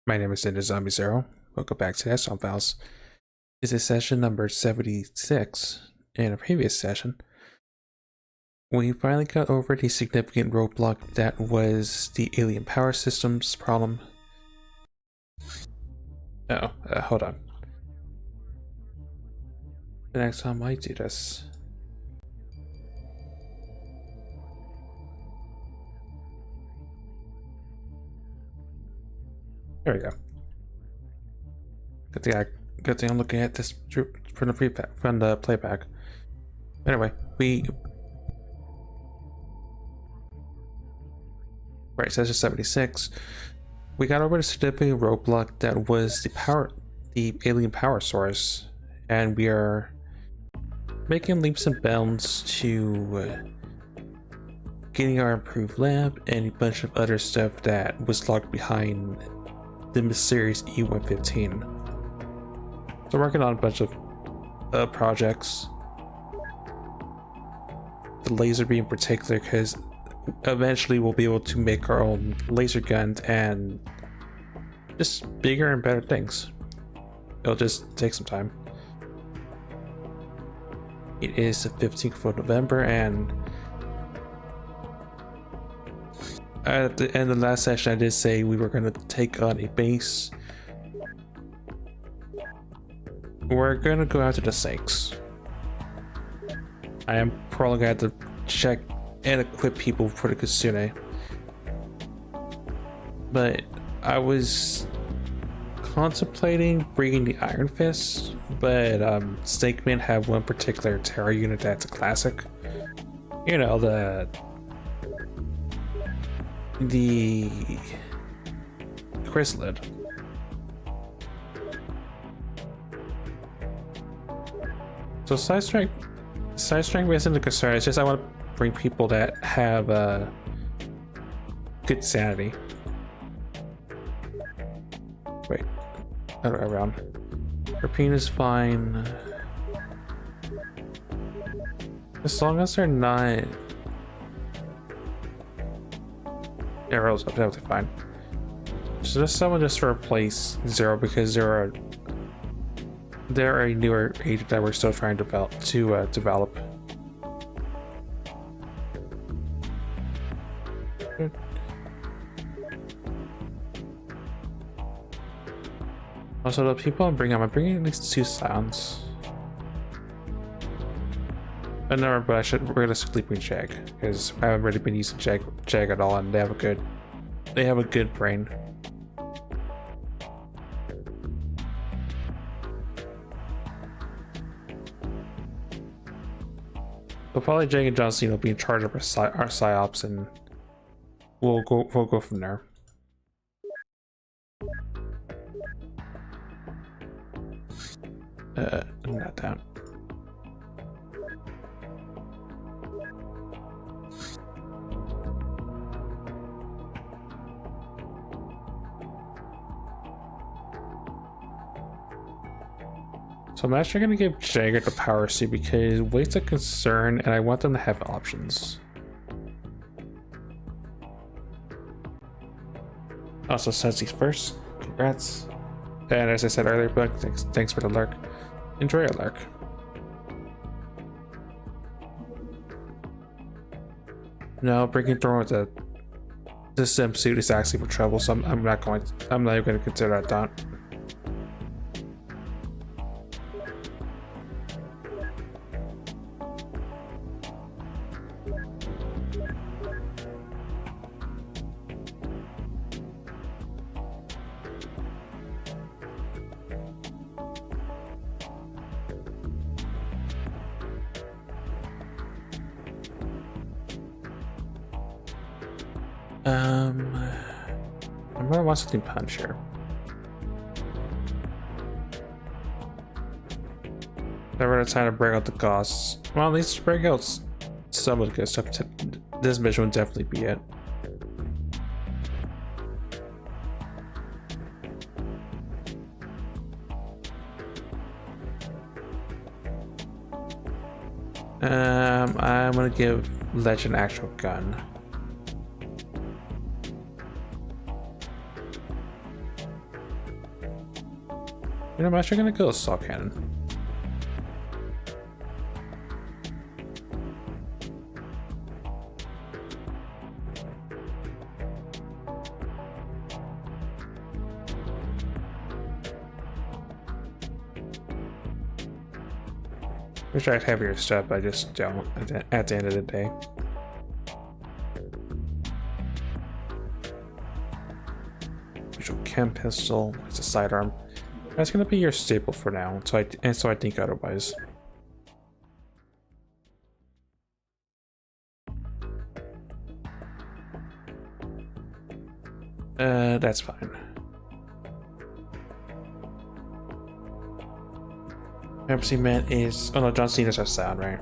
My name is Zombie Zero. Welcome back to Assault Files. This is session number 76. In a previous session, we finally got over the significant roadblock that was the alien power systems problem. Hold on. The next time I do this. There we go. Good thing I'm looking at this from the playback. Anyway, right, session 76. We got over the significant roadblock that was the alien power source, and we are making leaps and bounds to getting our improved lab and a bunch of other stuff that was locked behind the mysterious E-115. So working on a bunch of projects. The laser beam in particular, because eventually we'll be able to make our own laser guns and just bigger and better things. It'll just take some time. It is the 15th of November, and at the end of the last session I did say we were going to take on a base. We're going to go out to the Sinks. I am probably going to have to check and equip people for the Kitsune. But I was contemplating bringing the Iron Fist, but Snake Men have one particular Terra unit that's a classic. You know, the Chrysalid. So side strength isn't a concern. It's just I want to bring people that have good sanity. Wait, other way around. Rapine is fine as long as they're not arrows. Absolutely fine. So just someone just to replace Zero, because they're a newer agent that we're still trying to develop. Good. Also, the people I'm bringing at least 2 sounds. But never, but we're gonna sleep with Jag, because I haven't really been using Jag at all, and they have a good brain. So probably Jag and John Cena will be in charge of our psyops, and we'll go from there. Not down. So I'm actually gonna give Jagger the power C because weight's a concern, and I want them to have options. Also, Sensi's first. Congrats. And as I said earlier, Buck, thanks for the lurk. Enjoy your lurk. No, breaking through with the sim suit is actually for trouble, so I'm not even going to consider that done. I'm gonna want something punch here. Never had time to break out the costs. Well, at least break out some of the good stuff. This mission would definitely be it. I'm gonna give Legend actual gun. You know, I'm actually gonna go assault cannon. Wish I had heavier stuff, I just don't at the end of the day. Visual chem pistol, it's a sidearm. That's gonna be your staple for now, so I think otherwise. That's fine. Pepsi Man is, oh no, John Cena's our sound, right?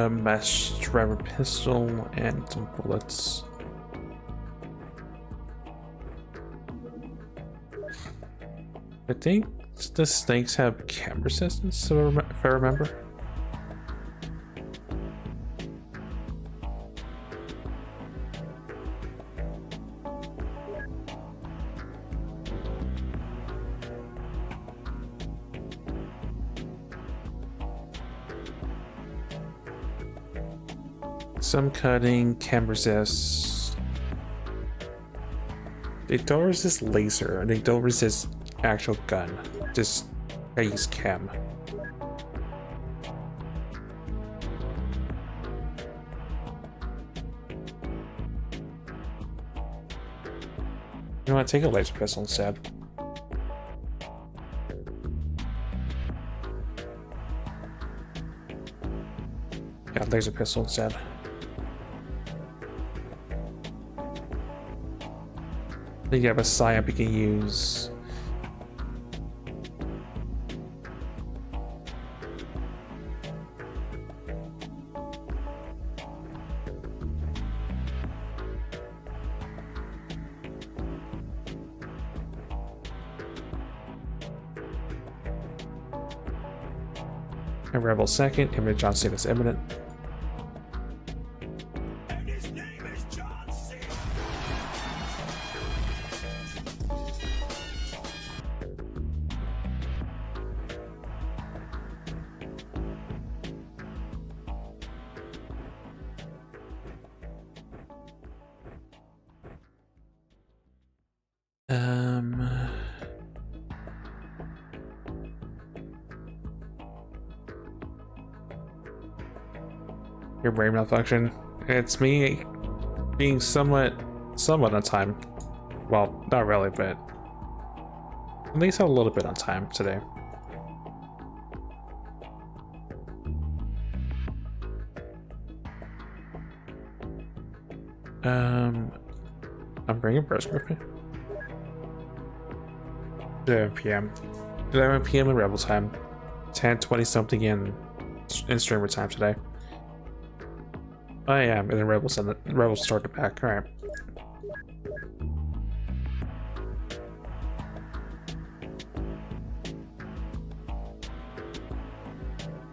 Mesh driver pistol and some bullets. I think the snakes have chem resistance, if I remember. Some cutting, chem resist. They don't resist laser, and they don't resist actual gun. Just I use chem. You want to take a laser pistol instead? Yeah, laser pistol instead. Then you have a psyop you can use. And Rebel second, image John Cena's imminent. And his name is John Cena. Your brain malfunction. It's me being somewhat on time. Well, not really, but at least a little bit on time today. I'm bringing burst gripping. 11 p.m. 11 p.m. in Rebel time. 10:20 something in streamer time today. I am, and then Rebels started back. All right.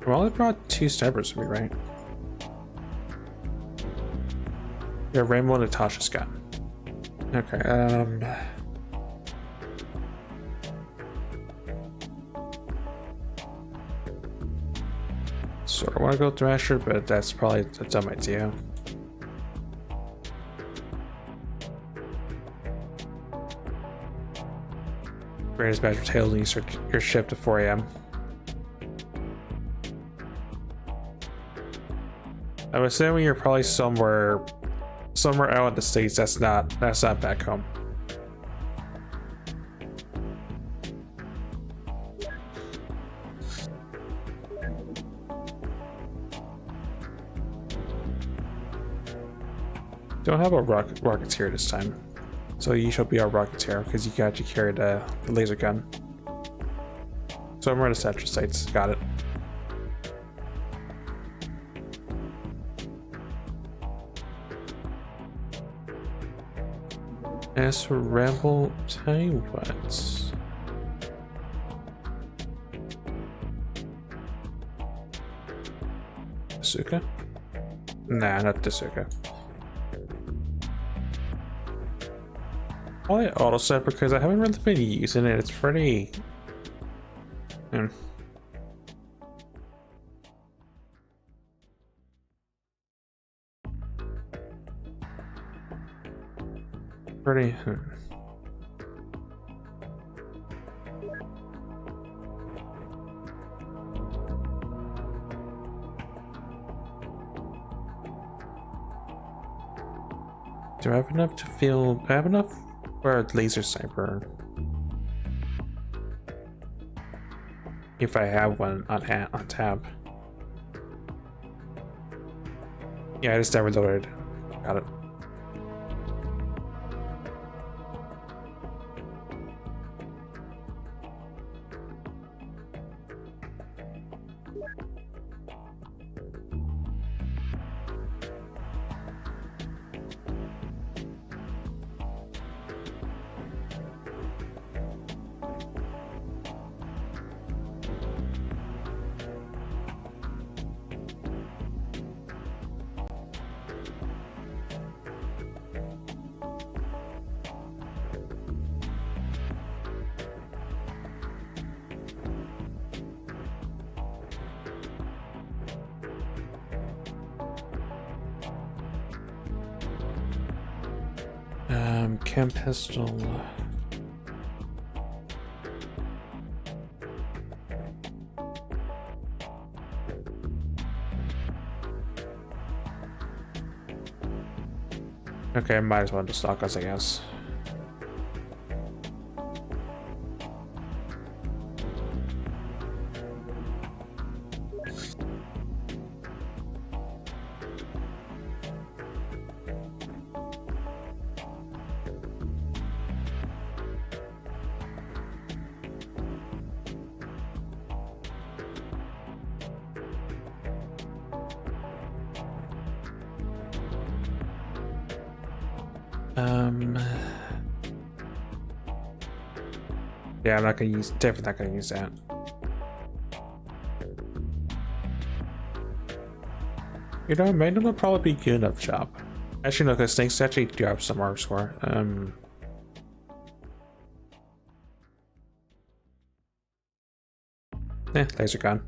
Well, I brought 2 snipers with me, right? Yeah, Rainbow and Natasha's gun. Okay. Sort of want to go Thrasher, but that's probably a dumb idea. Greatest Badger Tail needs your shift at 4 a.m. I'm assuming you're probably somewhere out in the States that's not back home. Don't have a Rocketeer this time, so you should be our Rocketeer because you can actually carry the laser gun. So I'm running Central States. Got it. As for Rebel, tell you what. Asuka? Nah, not Asuka. Probably auto set because I haven't really been using it. It's pretty. Hmm. Pretty. Do I have enough to feel? I have enough for a laser sniper. If I have one on tab. Yeah, I just never loaded. Got it. Chem pistol. Okay, might as well just stock us, I guess. Yeah, I'm not gonna use. Definitely not gonna use that. You know, Magnum will probably be good enough job. Actually, no, because snakes actually do have some arc score. Laser gun.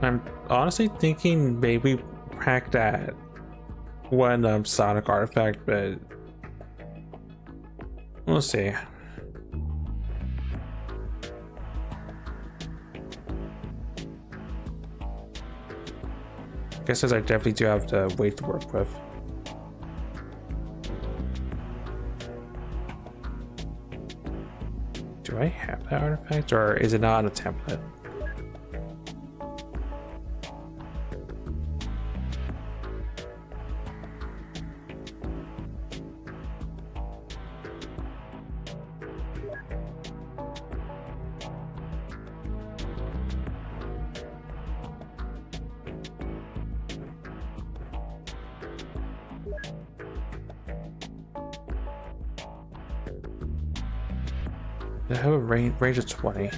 I'm honestly thinking maybe hack that one sonic artifact, but we'll see. Guess as I definitely do have the weight to work with. Do I have that artifact, or is it not on a template? I have a range of 20. I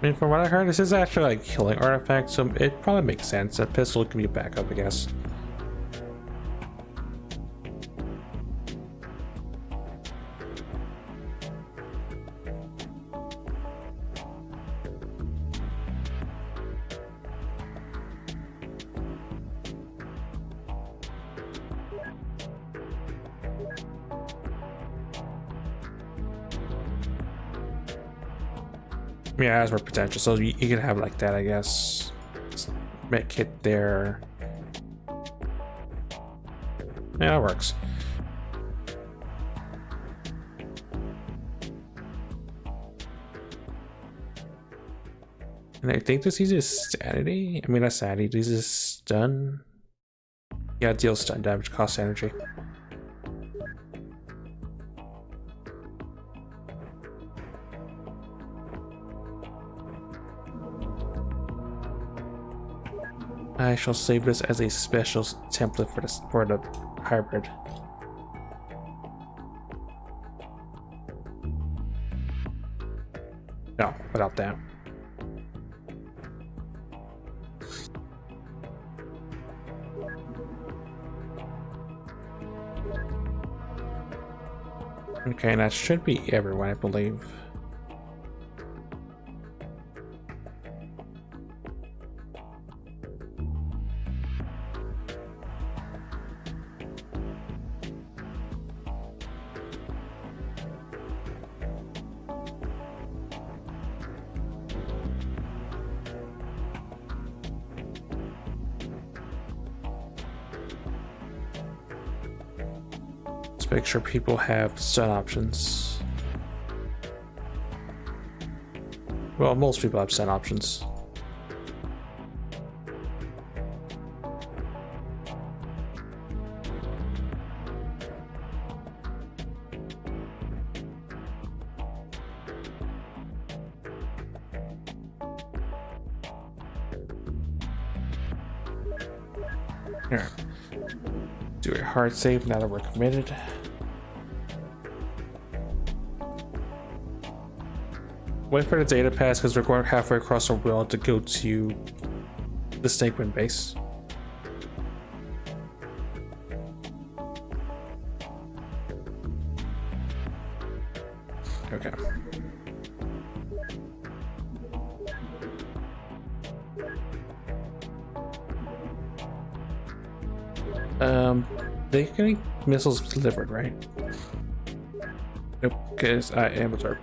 mean, from what I heard, this is actually like killing artifacts, so it probably makes sense. A pistol can be a backup, I guess. Yeah, it has more potential, so you can have like that, I guess. Make it there. Yeah, that works. And I think this uses sanity. I mean, not sanity. This is stun. Yeah, it deals stun damage, costs energy. I shall save this as a special template for the hybrid. No, without that. Okay, and that should be everyone, I believe. Let's make sure people have stun options. Well, most people have stun options. Here. Do a hard save now that we're committed. Wait for the data pass because we're going halfway across the world to go to the Snakewind base. Okay. They getting missiles delivered, right? Nope, because I am a derp.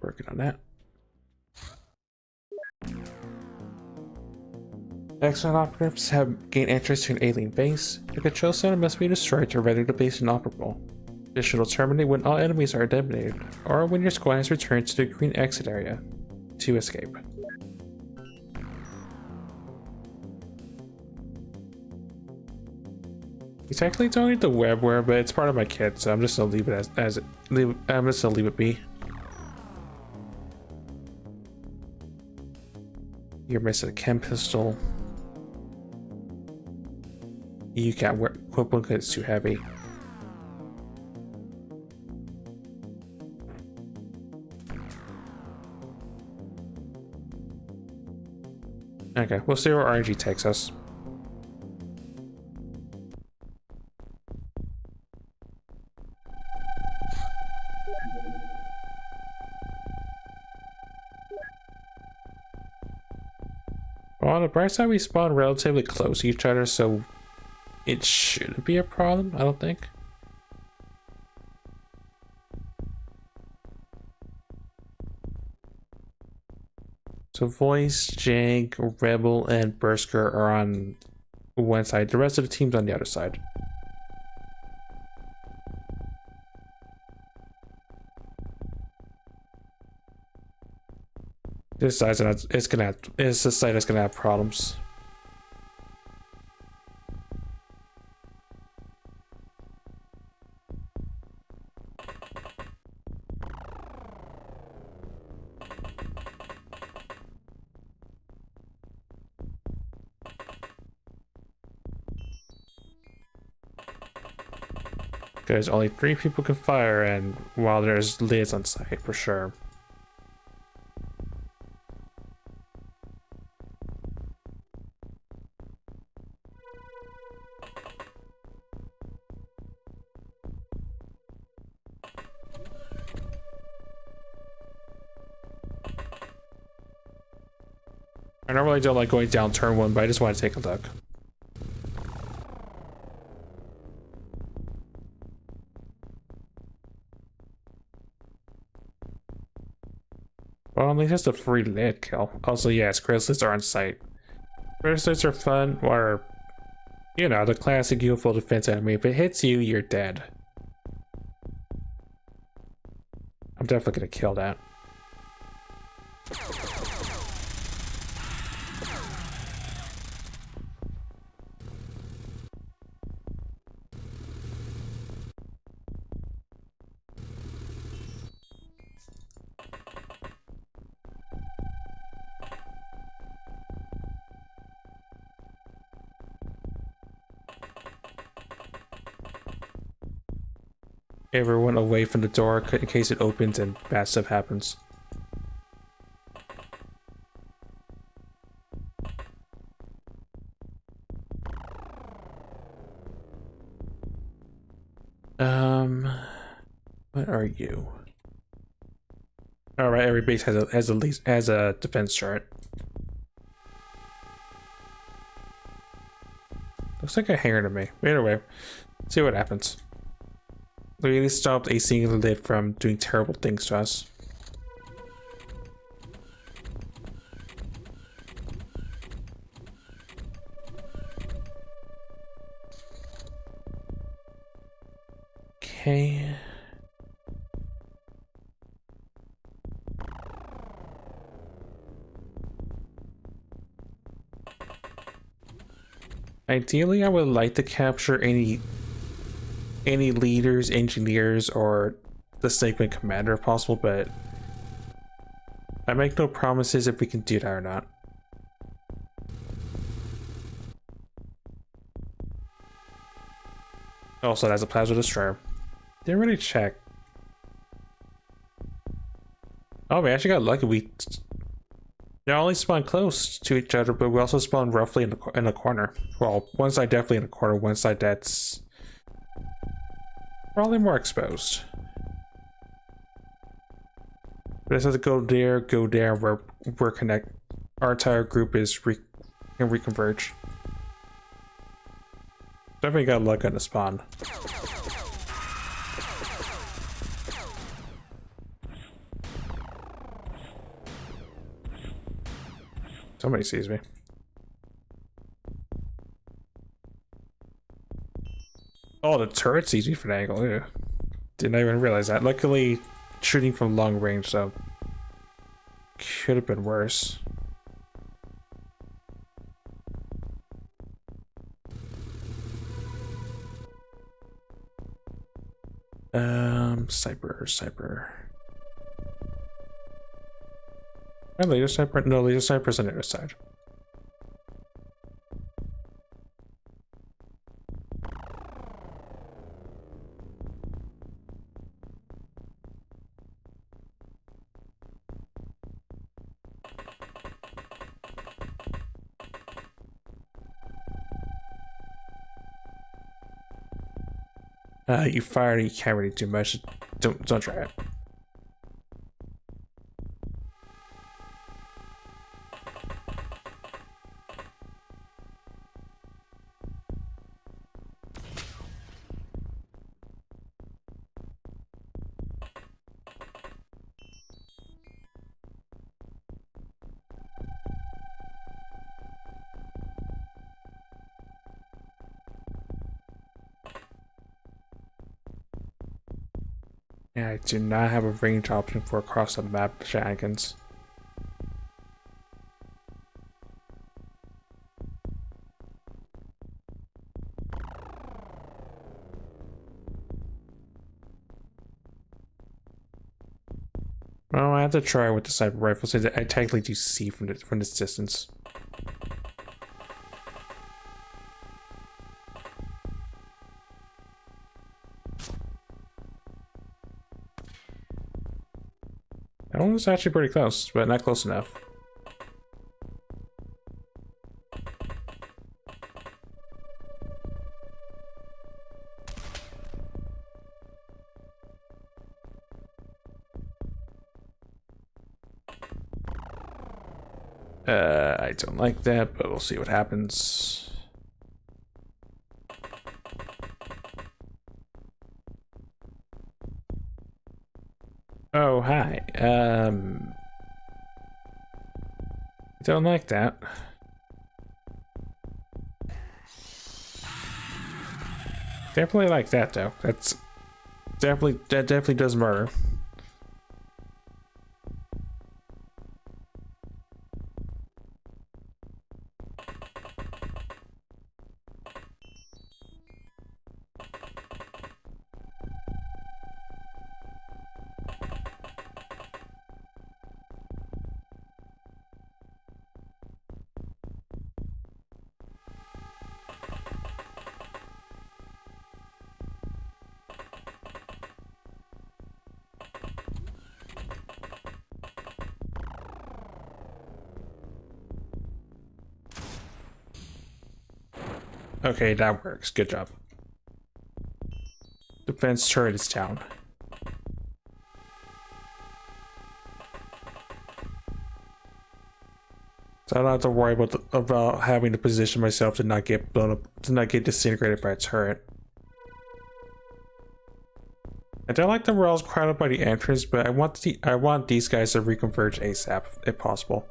Working on that. Excellent operatives have gained entrance to an alien base. The control center must be destroyed to render the base inoperable. This will terminate when all enemies are eliminated, or when your squad has returned to the green exit area to escape. You technically don't need the webware, but it's part of my kit, so I'm just gonna leave it I'm just gonna leave it be. You're missing a chem pistol. You can't wear equipment because it's too heavy. Okay, we'll see where RNG takes us. Well, on the bright side, we spawn relatively close to each other, so it shouldn't be a problem, I don't think. So Voice, Jag, Rebel, and Berserker are on one side. The rest of the team's on the other side. This side's it's the side that's gonna have problems. Because only 3 people can fire, and while there's lids on site for sure. I normally don't like going down turn 1, but I just want to take a look. Well, at least it's a free lit kill. Also, yes, grizzlies are on site. Grizzlies are fun, or, you know, the classic UFO defense enemy. If it hits you, you're dead. I'm definitely gonna kill that. Everyone away from the door in case it opens and bad stuff happens. What are you? All right, every base has a defense chart. Looks like a hanger to me. Either way, see what happens. We really stopped a single lid from doing terrible things to us. Okay. Ideally, I would like to capture any leaders, engineers, or the segment commander if possible, but I make no promises if we can do that or not. Also, that's a plasma destroyer. Didn't really check. Oh, we actually got lucky. We not only spawned close to each other, but we also spawned roughly in the corner. Well, one side definitely in the corner, one side that's probably more exposed. But it says go there, where we're connect. Our entire group is can reconverge. Definitely got luck on the spawn. Somebody sees me. Oh, the turret sees me from an angle. Ew. Didn't even realize that. Luckily, shooting from long range, so could have been worse. Cyber. Oh, laser sniper? No, laser sniper's on the other side. You fired and you can't really do much. Don't try it. Yeah, I do not have a range option for across the map shenanigans. Well, I have to try with the sniper rifle so that I technically do see from this distance. That one was actually pretty close, but not close enough. I don't like that, but we'll see what happens. Oh, hi. Don't like that. Definitely like that though. That definitely does murder. Okay, that works. Good job. Defense turret is down. So I don't have to worry about having to position myself to not get blown up, to not get disintegrated by a turret. I don't like the walls crowded by the entrance, but I want these guys to reconverge ASAP if possible.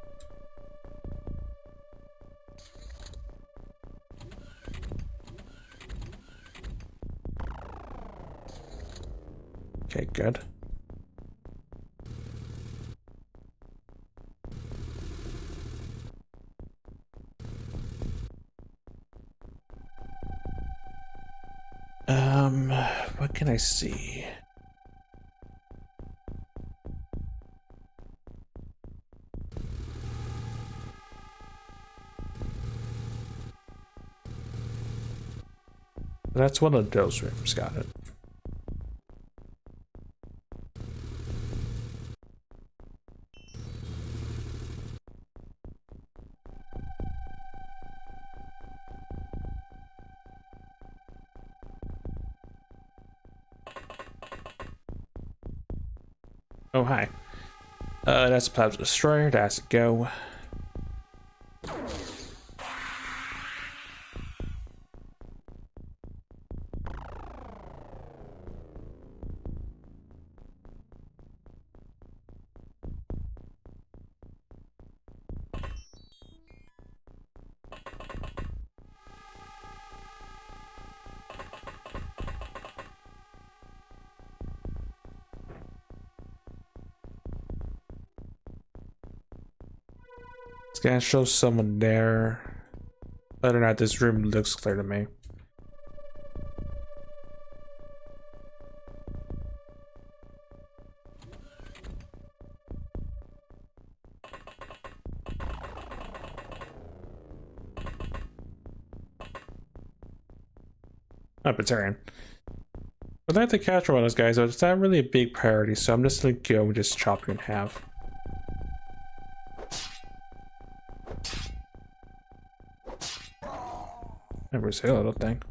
Okay, good. What can I see? That's one of those rooms, got it. Oh, hi. That's a Plasma Destroyer, that has to go. It's gonna show someone there. Other than that, this room looks clear to me. Batarian. I'd like to capture one of those guys, but it's not really a big priority, so I'm just gonna go and just chop you in half. Never say a little thing.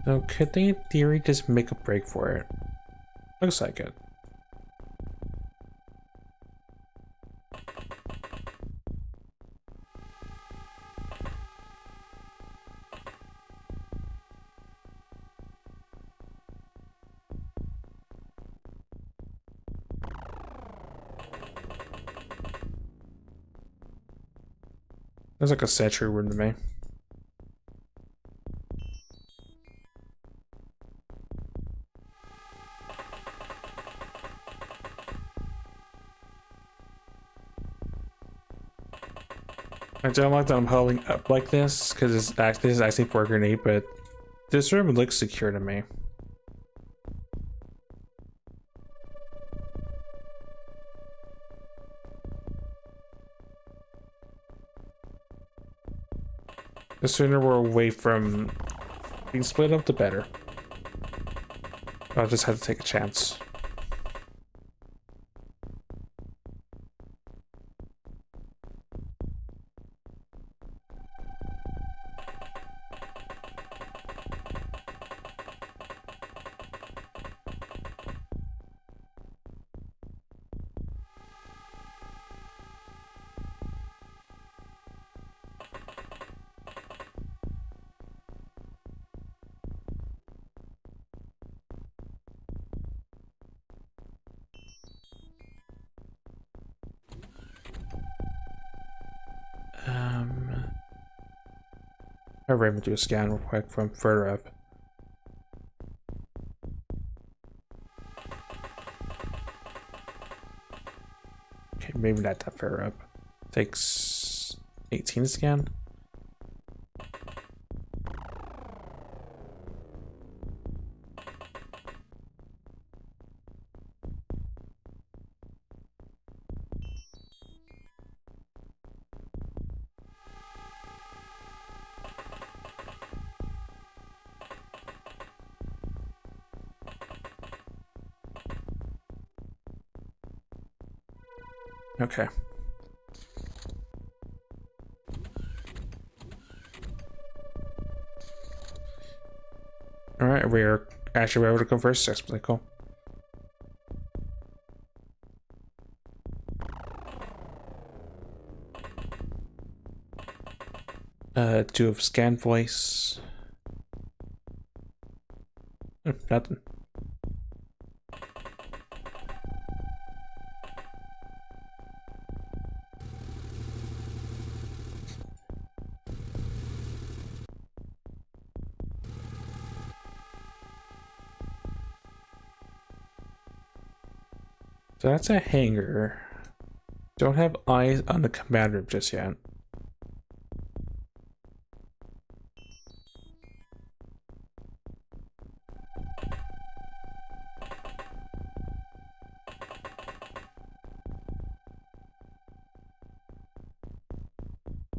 So could they in theory just make a break for it? Looks like it. Looks like a sentry room to me. I don't like that I'm holding up like this because this is actually for a grenade, but this room looks secure to me. The sooner we're away from being split up, the better. I'll just have to take a chance. I'll even do a scan real quick from further up. Okay, maybe not that far up. Takes 18 to scan. Okay. Alright, we're actually able to convert 6, really cool. Do of scan voice. Nothing. So that's a hangar. Don't have eyes on the command room just yet.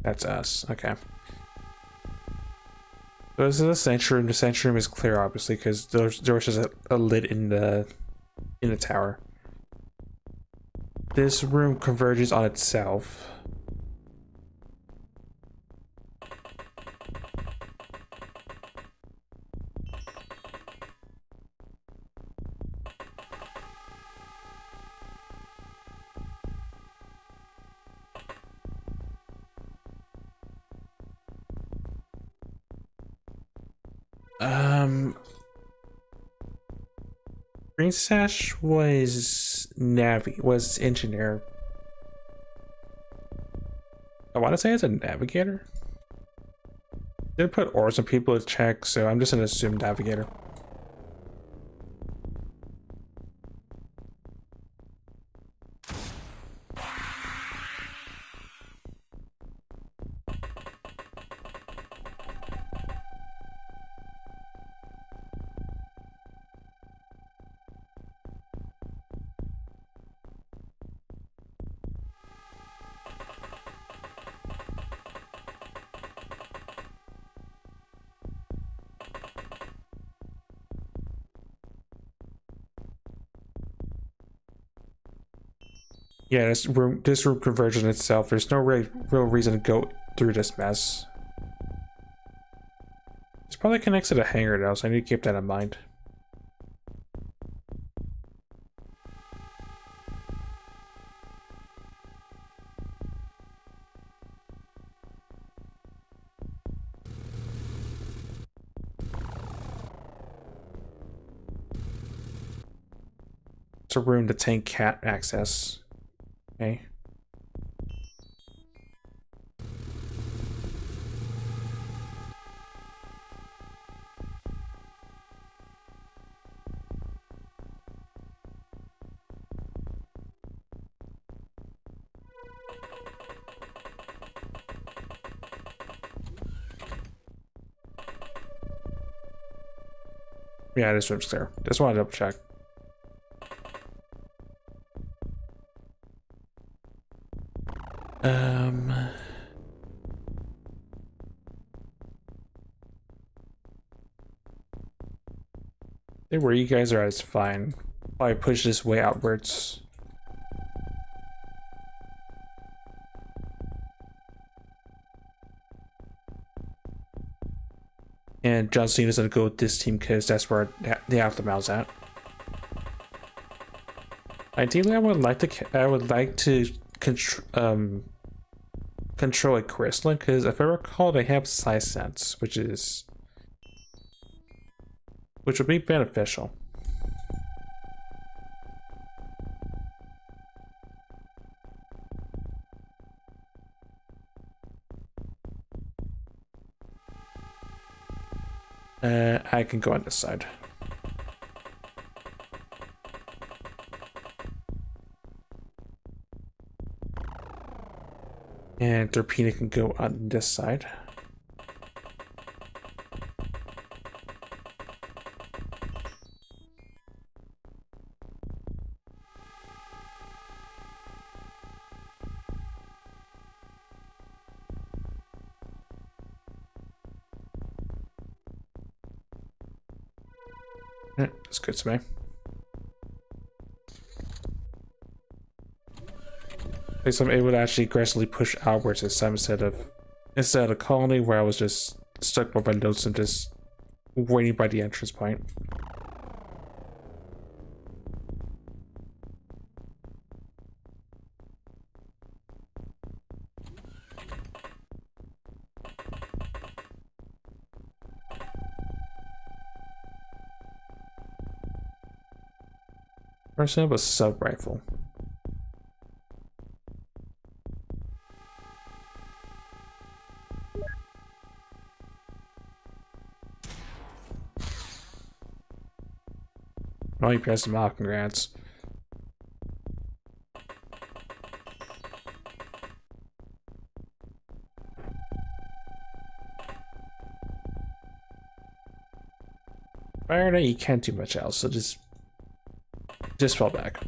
That's us. Okay. So this is the sentry room. The sentry room is clear, obviously, because there's just a lid in the tower. This room converges on itself. Green Sash was engineer. I want to say it's a navigator. Didn't put orders on people to check, so I'm just gonna assume navigator. Yeah, this room conversion itself, there's no real reason to go through this mess. It's probably connects to the hangar though, so I need to keep that in mind. It's a room to tank cat access. Okay. Yeah, this room's clear. Just want to double check. Where you guys are at is fine. Probably push this way outwards. And John Cena's gonna go with this team because that's where the aftermath's at. Ideally, I would like to control a crystalline because if I recall, they have size sense, which would be beneficial. I can go on this side. And Torpedo can go on this side. That's good to me. At least I'm able to actually aggressively push outwards this time instead of a colony where I was just stuck by my notes and just waiting by the entrance point. First I have a sub rifle. Oh, you pressed them out, congrats. Fire that you can't do much else, so just fall back.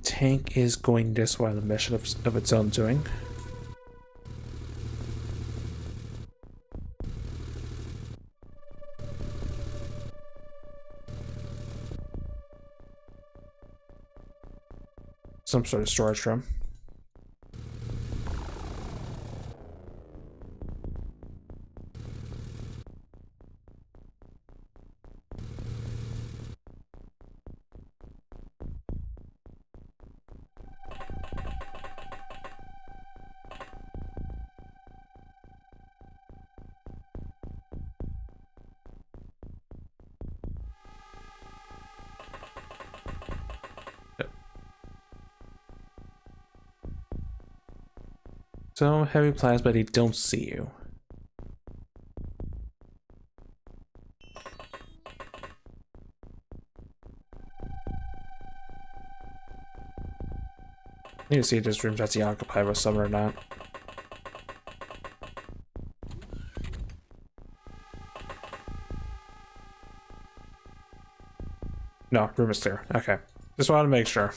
Tank is going this way on a mission of its own doing. Some sort of storage room. So heavy plasma, they don't see you. I need to see if this room's actually occupied by someone or not. No, room is clear. Okay. Just wanted to make sure.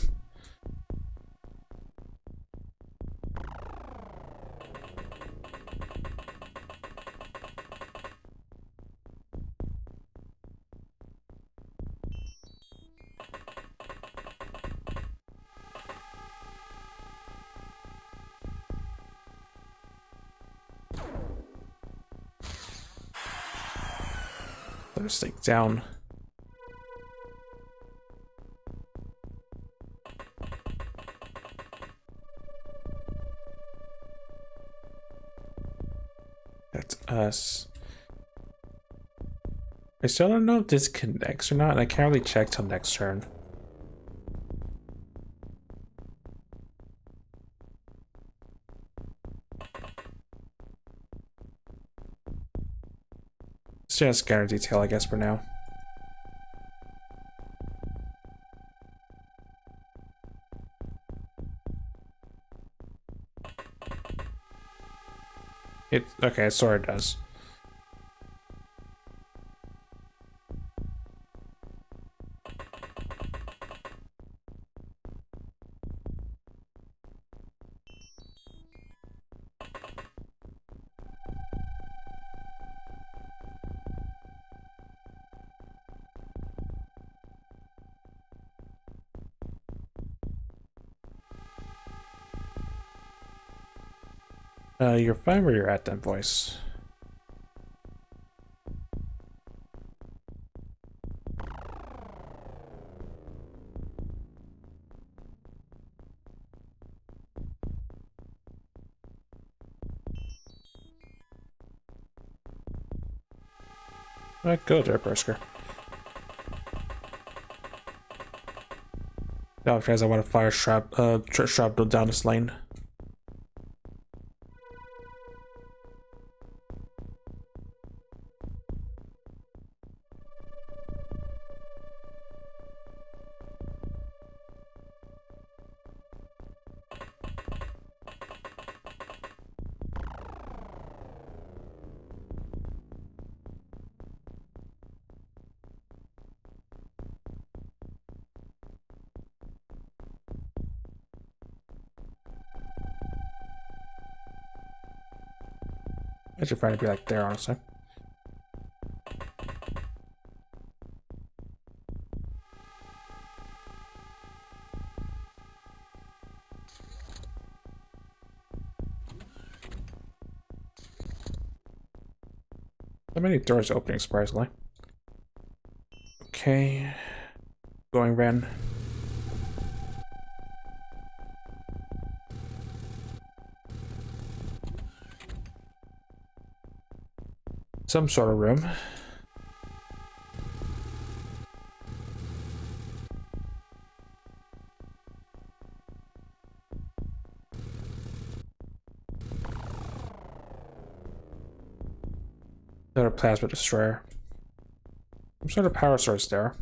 Let us take down. That's us. I still don't know if this connects or not, and I can't really check till next turn. It's just scanner detail, I guess, for now. Okay, it sort of does. You're fine where you're at then, voice. Alright, go there, Brisker. Now, guys, I want to fire shrapnel down this lane. I should probably be like there, honestly. How many doors opening, surprisingly? Okay. Going Ren. Some sort of room. Another plasma destroyer. Some sort of power source there.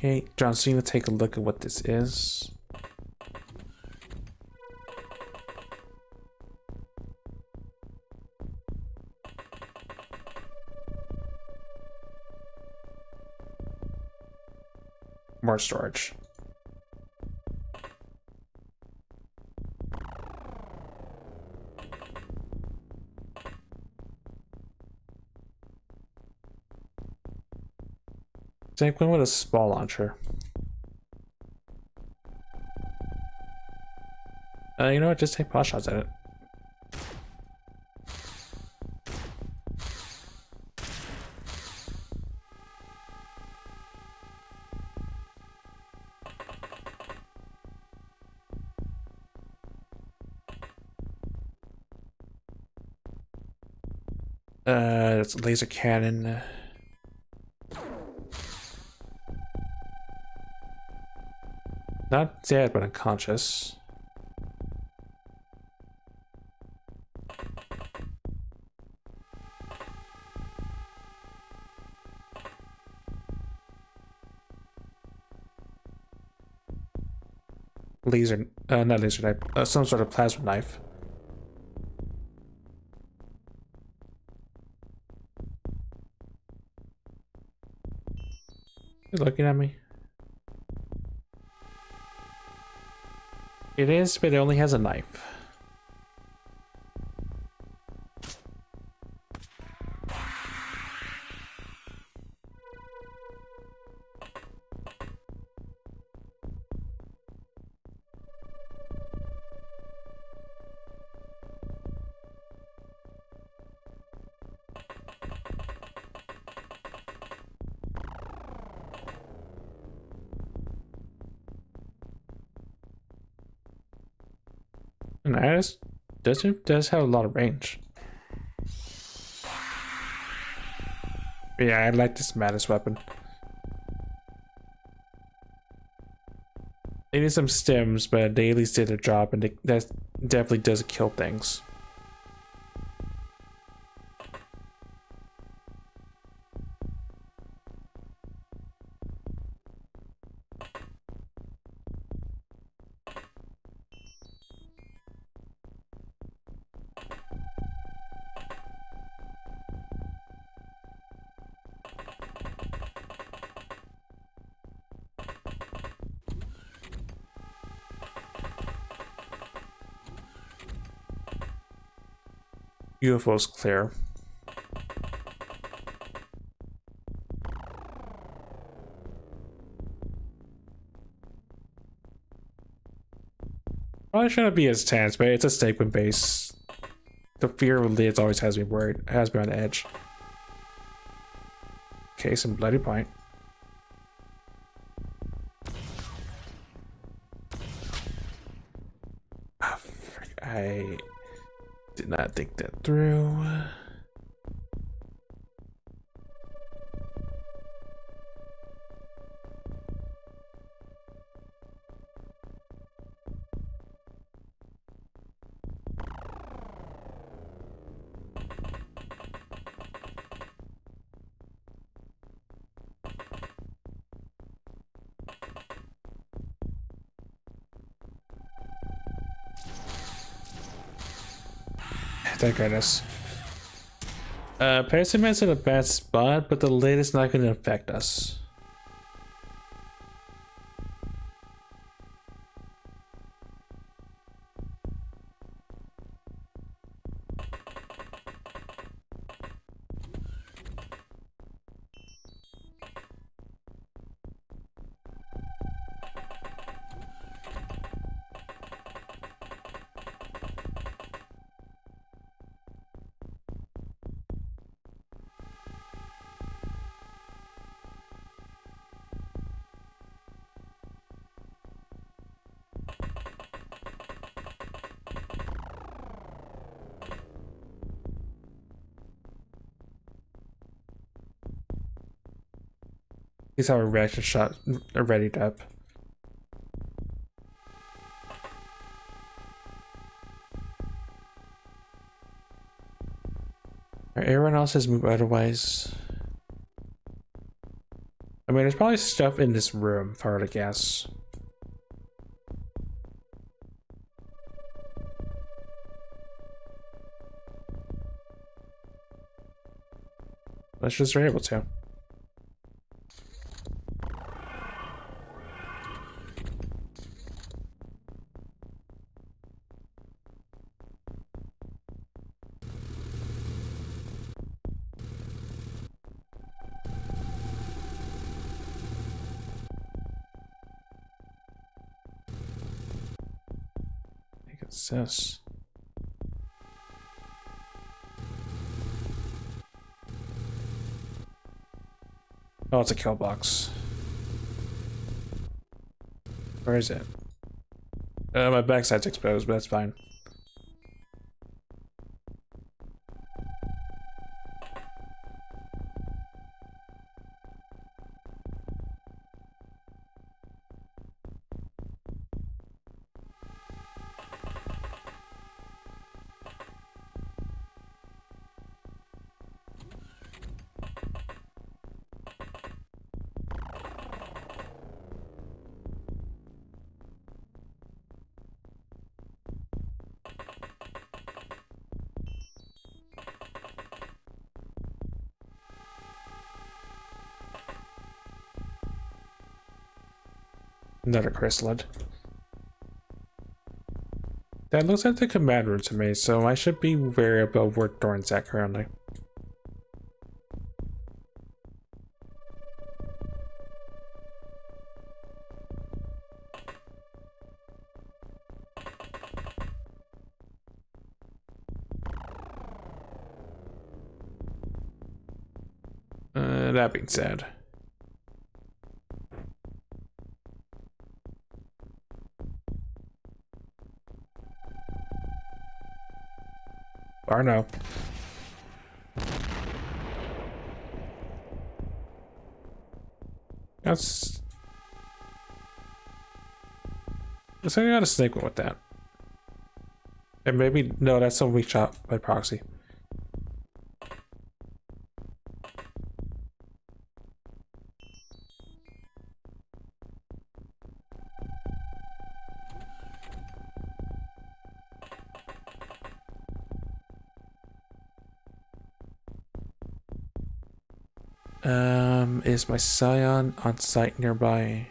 Okay, John Cena, take a look at what this is. More storage. Take one with a small launcher. You know what? Just take pot shots at it. It's a laser cannon. Not dead, but unconscious. Laser, not laser knife, some sort of plasma knife. You looking at me? It is, but it only has a knife. And Iris does have a lot of range. Yeah, I like this Mattis weapon. They need some stims, but they at least did their job, and that definitely does kill things. UFO's clear. Probably shouldn't be as tense, but it's a statement base. The fear of lids always has me worried, has me on edge. Okay, some bloody pint. I did not think that through. Thank goodness. Parasiman's in a bad spot, but the lid is not going to affect us. He's our reaction shot readied up. Everyone else has moved otherwise. I mean, there's probably stuff in this room, if I were to guess. Let's just are able to. What's this? Oh, it's a kill box. Where is it? My backside's exposed, but that's fine. Another chrysalid. That looks like the command room to me, so I should be wary about where Thorn's at currently. That being said. Or no. That's... Looks like I got a snake one with that. And maybe... No, that's some weak shot by proxy. Is my Scion on site nearby?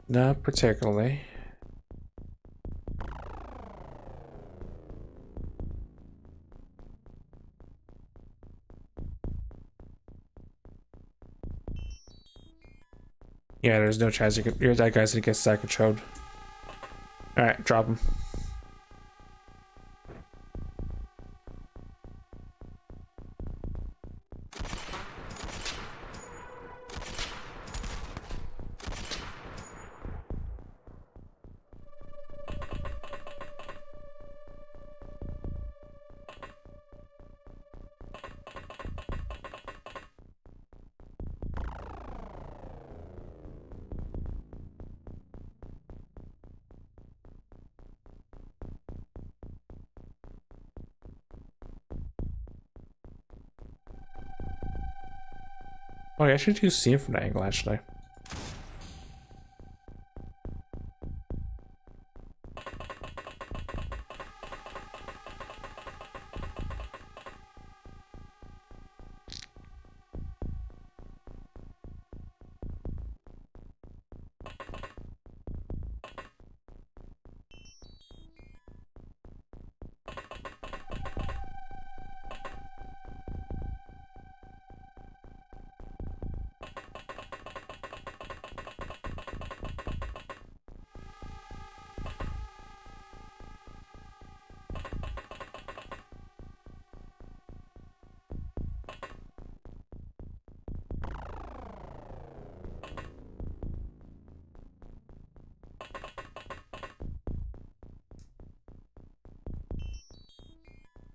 Not particularly. Yeah, there's no chance that guy's gonna get side controlled. Alright, drop him. Oh, yeah, I should use scene from that angle, actually.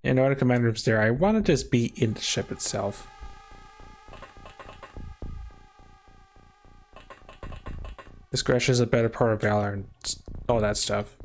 And no other command rooms there. I want to just be in the ship itself. Discretion is a better part of valor and all that stuff.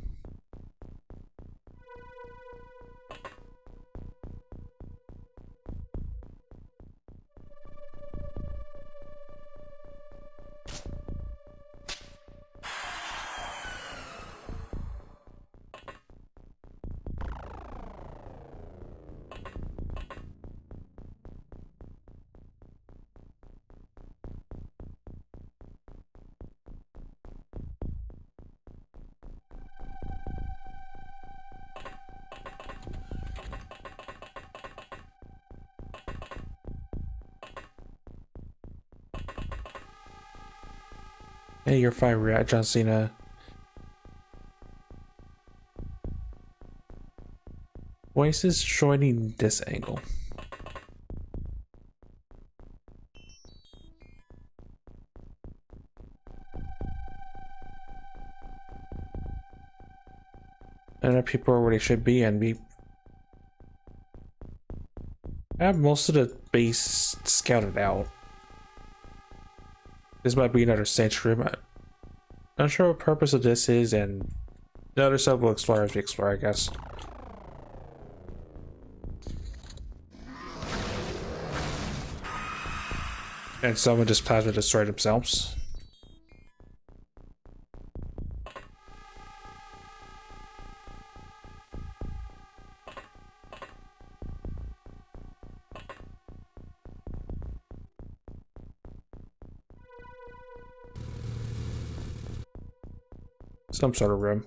Hey, you're fine, we're at John Cena. Voices joining this angle. And people are where they should be, and we have most of the base scouted out. This might be another sanctuary. I'm not sure what purpose of this is, and the other stuff we'll explore as we explore, I guess. And someone just plasma destroyed themselves. Some sort of room.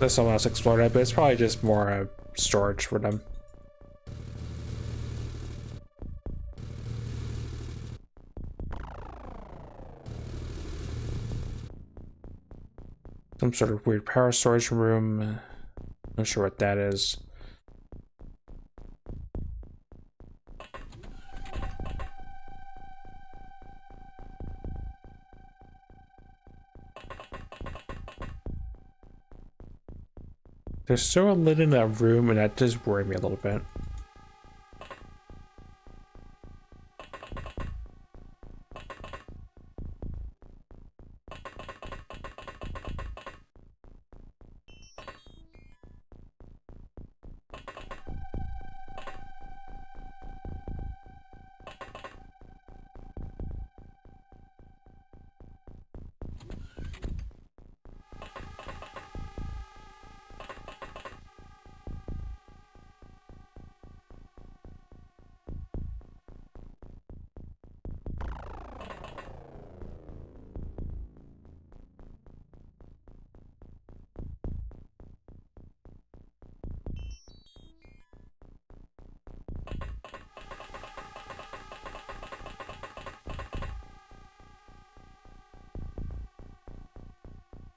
Let someone else explore that, but it's probably just more storage for them. Some sort of weird power storage room. Not sure what that is. There's still a lid in that room, and that does worry me a little bit.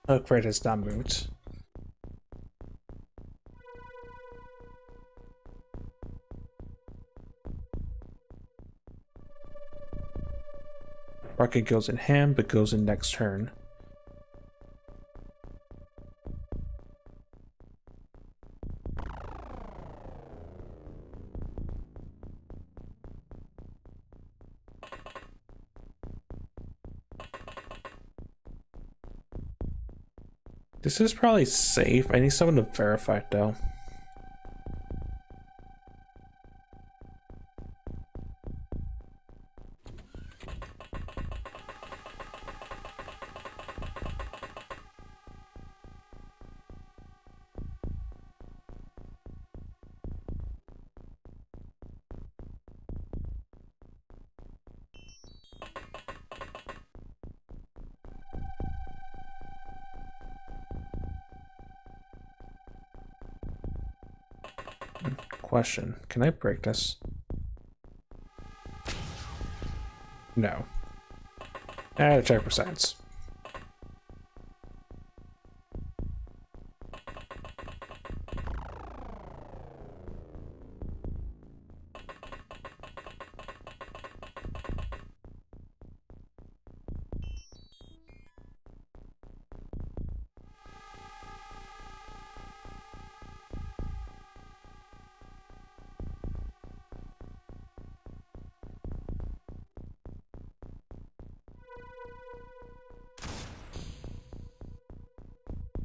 Oh, great, it's not moved. Rocket goes in hand, but goes in next turn. This is probably safe. I need someone to verify it though. question. Can I break this? No. I had to check for science.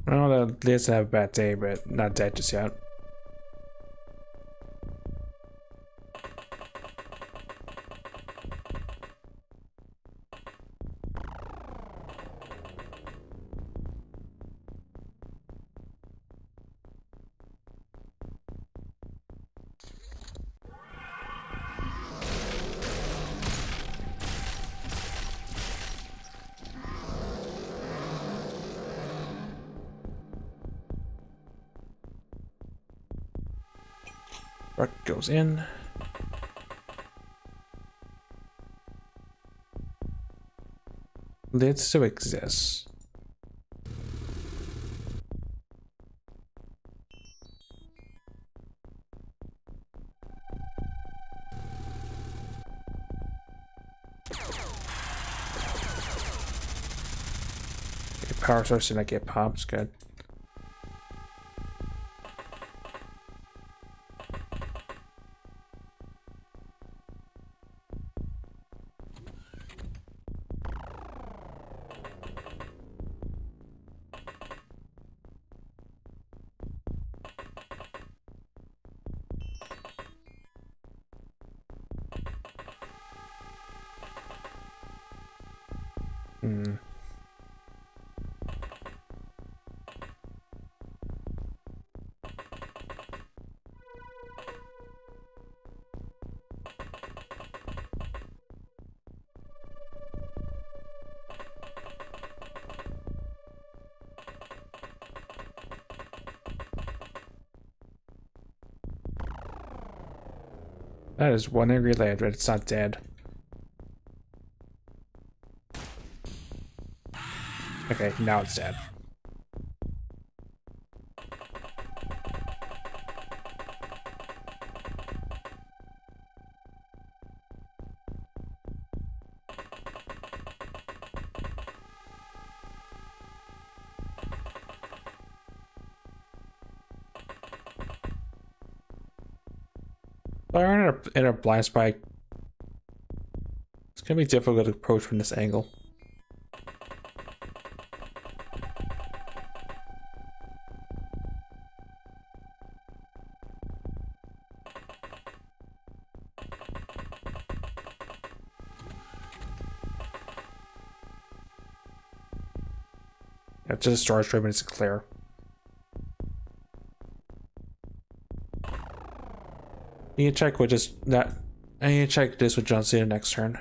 Well, that Liz have a bad day, but not dead just yet. Truck goes in. Lid still exists. Okay, power source did not get pops. Good. Hmm. That is one angry lad, but it's not dead. Okay, now it's dead. Fire in a blind spike. It's gonna be difficult to approach from this angle. Yeah, just a storage room and it's clear. You can check with just that. I need to check this with John Cena next turn.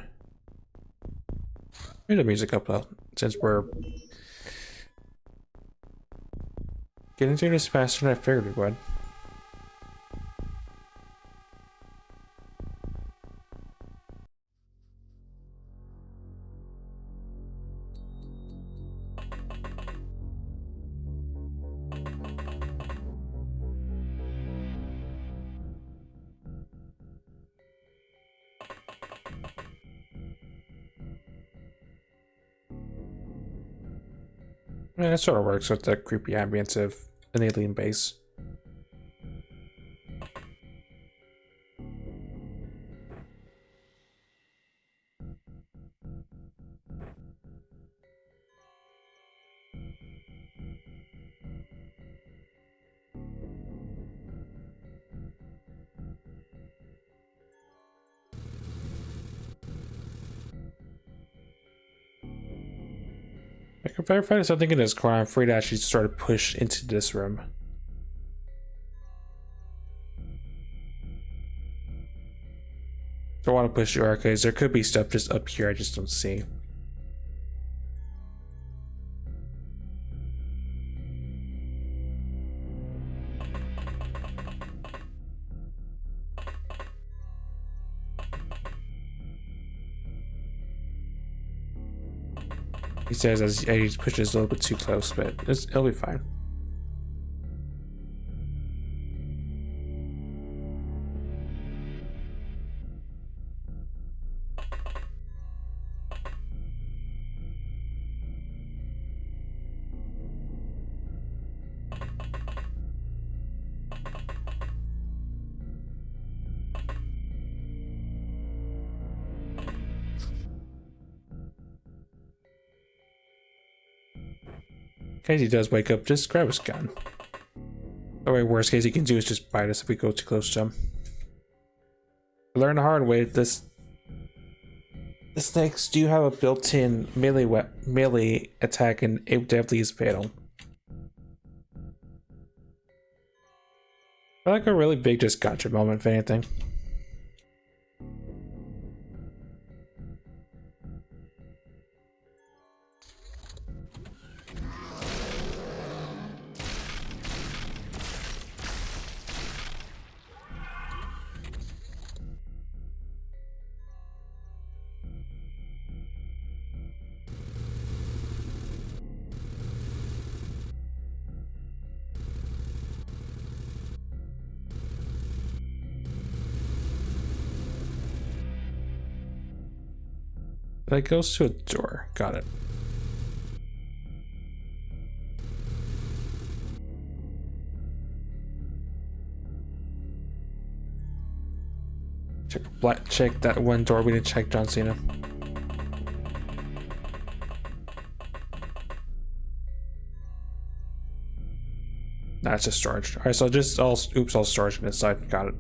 Turn the music up though, since we're getting through this faster than I figured we would. Yeah, that sort of works with the creepy ambience of an alien base. If I find something in this corner, I'm afraid to actually start to push into this room. Don't want to push the arcades. There could be stuff just up here I just don't see. He says as he pushes a little bit too close, but it'll be fine. In case he does wake up, just grab his gun. The way worst case he can do is just bite us if we go too close to him. Learn the hard way. The snakes do have a built-in melee attack, and it definitely is fatal. I like a really big just gotcha moment, if anything. That goes to a door. Got it. Check that one door we didn't check, John Cena. Nah, it's just storage. Alright, so just all storage inside. Got it.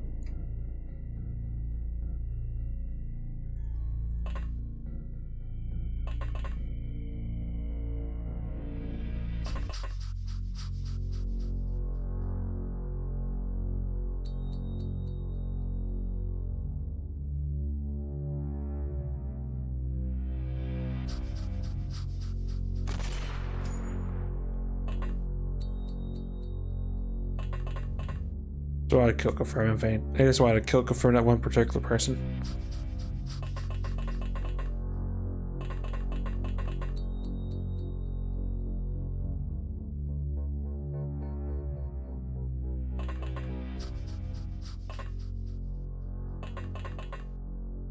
So I wanted to kill confirm in vain. I just wanted to kill confirm that one particular person.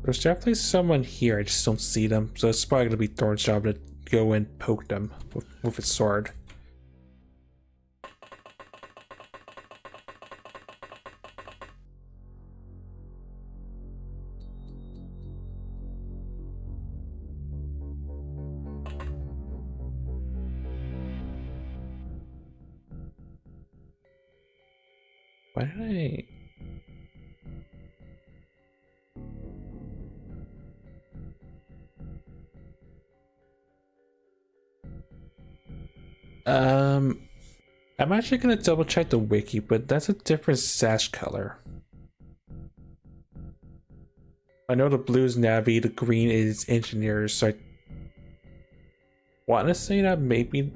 There's definitely someone here, I just don't see them. So it's probably gonna be Thorn's job to go and poke them with his sword. Why did I... I'm actually gonna double check the wiki, but that's a different sash color. I know the blue is Navi, the green is engineers, so I want to say that maybe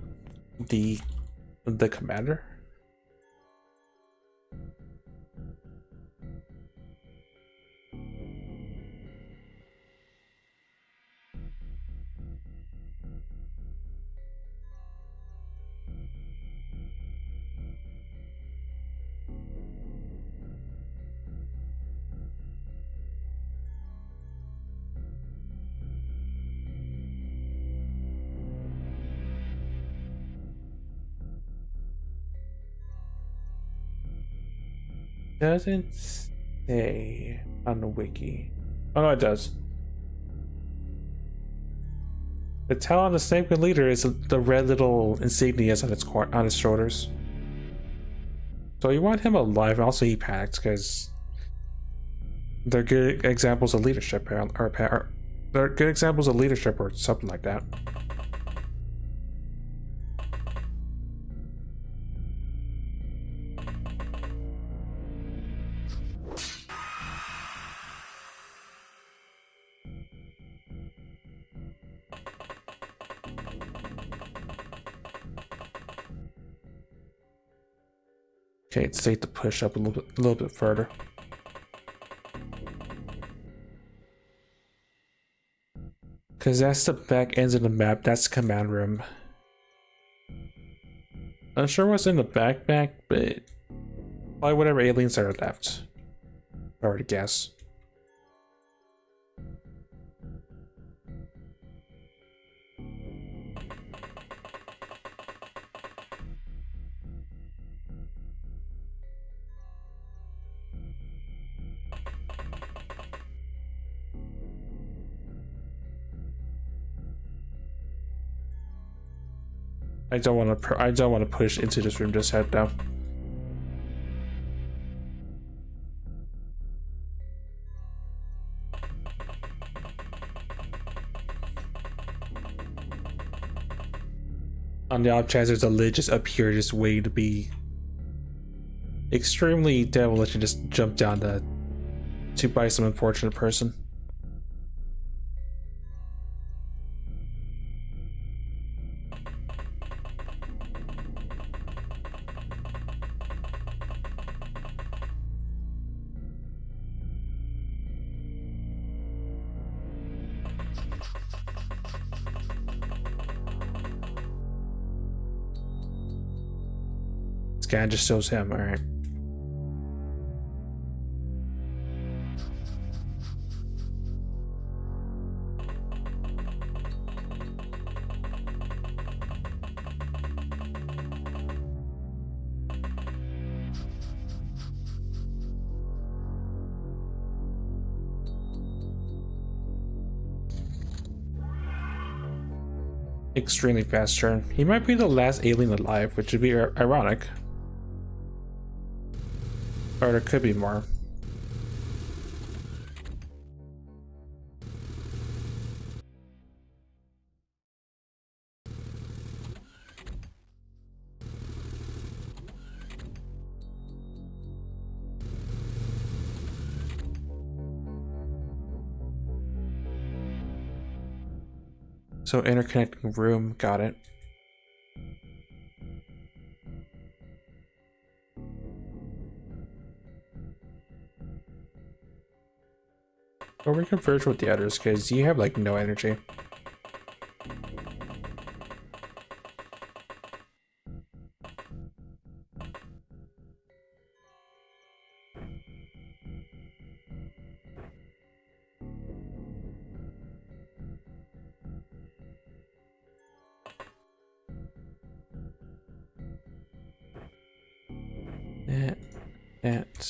the commander. Doesn't say on the wiki. Oh no, it does. The tail on the snake leader is the red little insignias on his shoulders. So you want him alive, and also he panics because they're good examples of leadership, or they're good examples of leadership, or something like that. Okay, it's safe to push up a little bit further. Because that's the back ends of the map. That's the command room. Not sure what's in the backpack, but probably whatever aliens are left. I already guess. I don't want to push into this room just yet though. On the off chance there's a lid just up here just waiting to be extremely devilish and just jump down to buy some unfortunate person. Scan just shows him, alright. Extremely fast turn. He might be the last alien alive, which would be ironic. Or there could be more. So interconnecting room, got it. Or we converge with the others because you have like no energy. That.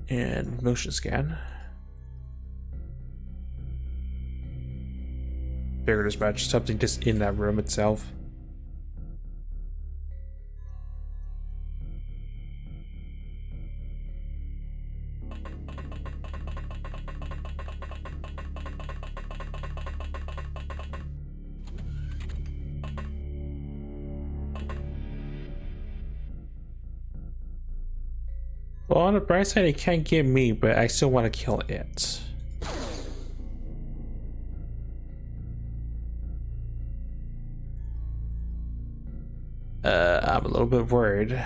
And motion scan. Figured as much. Something just in that room itself. Well, on the bright side, it can't get me, but I still want to kill it. I'm a little bit worried.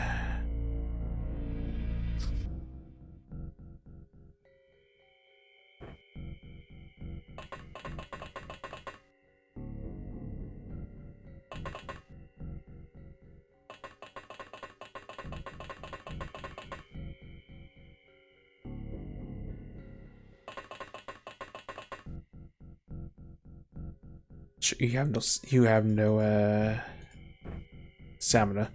You have no stamina.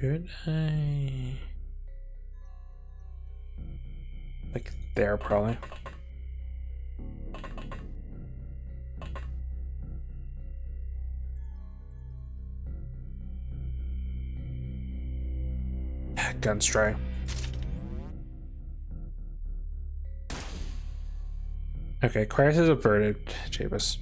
Could I like there probably. Guns dry. Okay, crisis averted, Jabus. 'Cause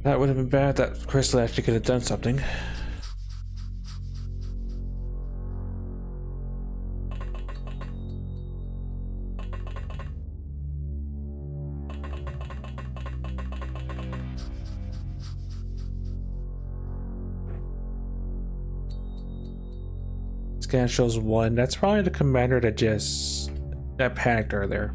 That would have been bad. That crystal actually could have done something. Scan shows 1. That's probably the commander that panicked earlier.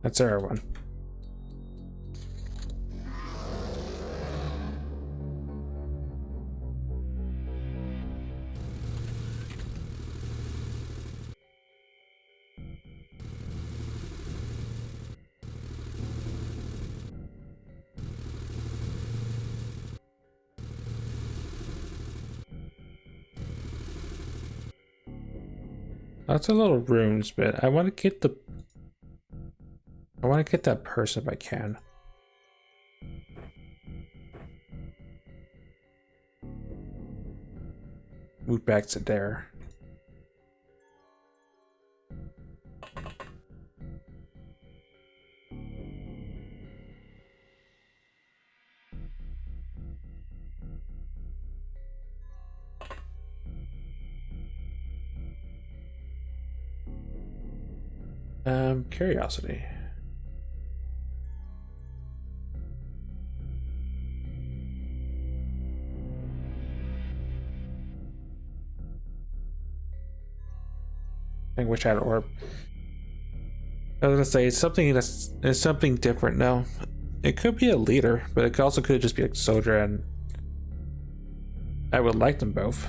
That's everyone. Lots of little rooms, but I want to get that purse if I can. Move back to there. Curiosity. I wish I had an orb. I was gonna say it's something different now. It could be a leader, but it also could just be a soldier, and I would like them both.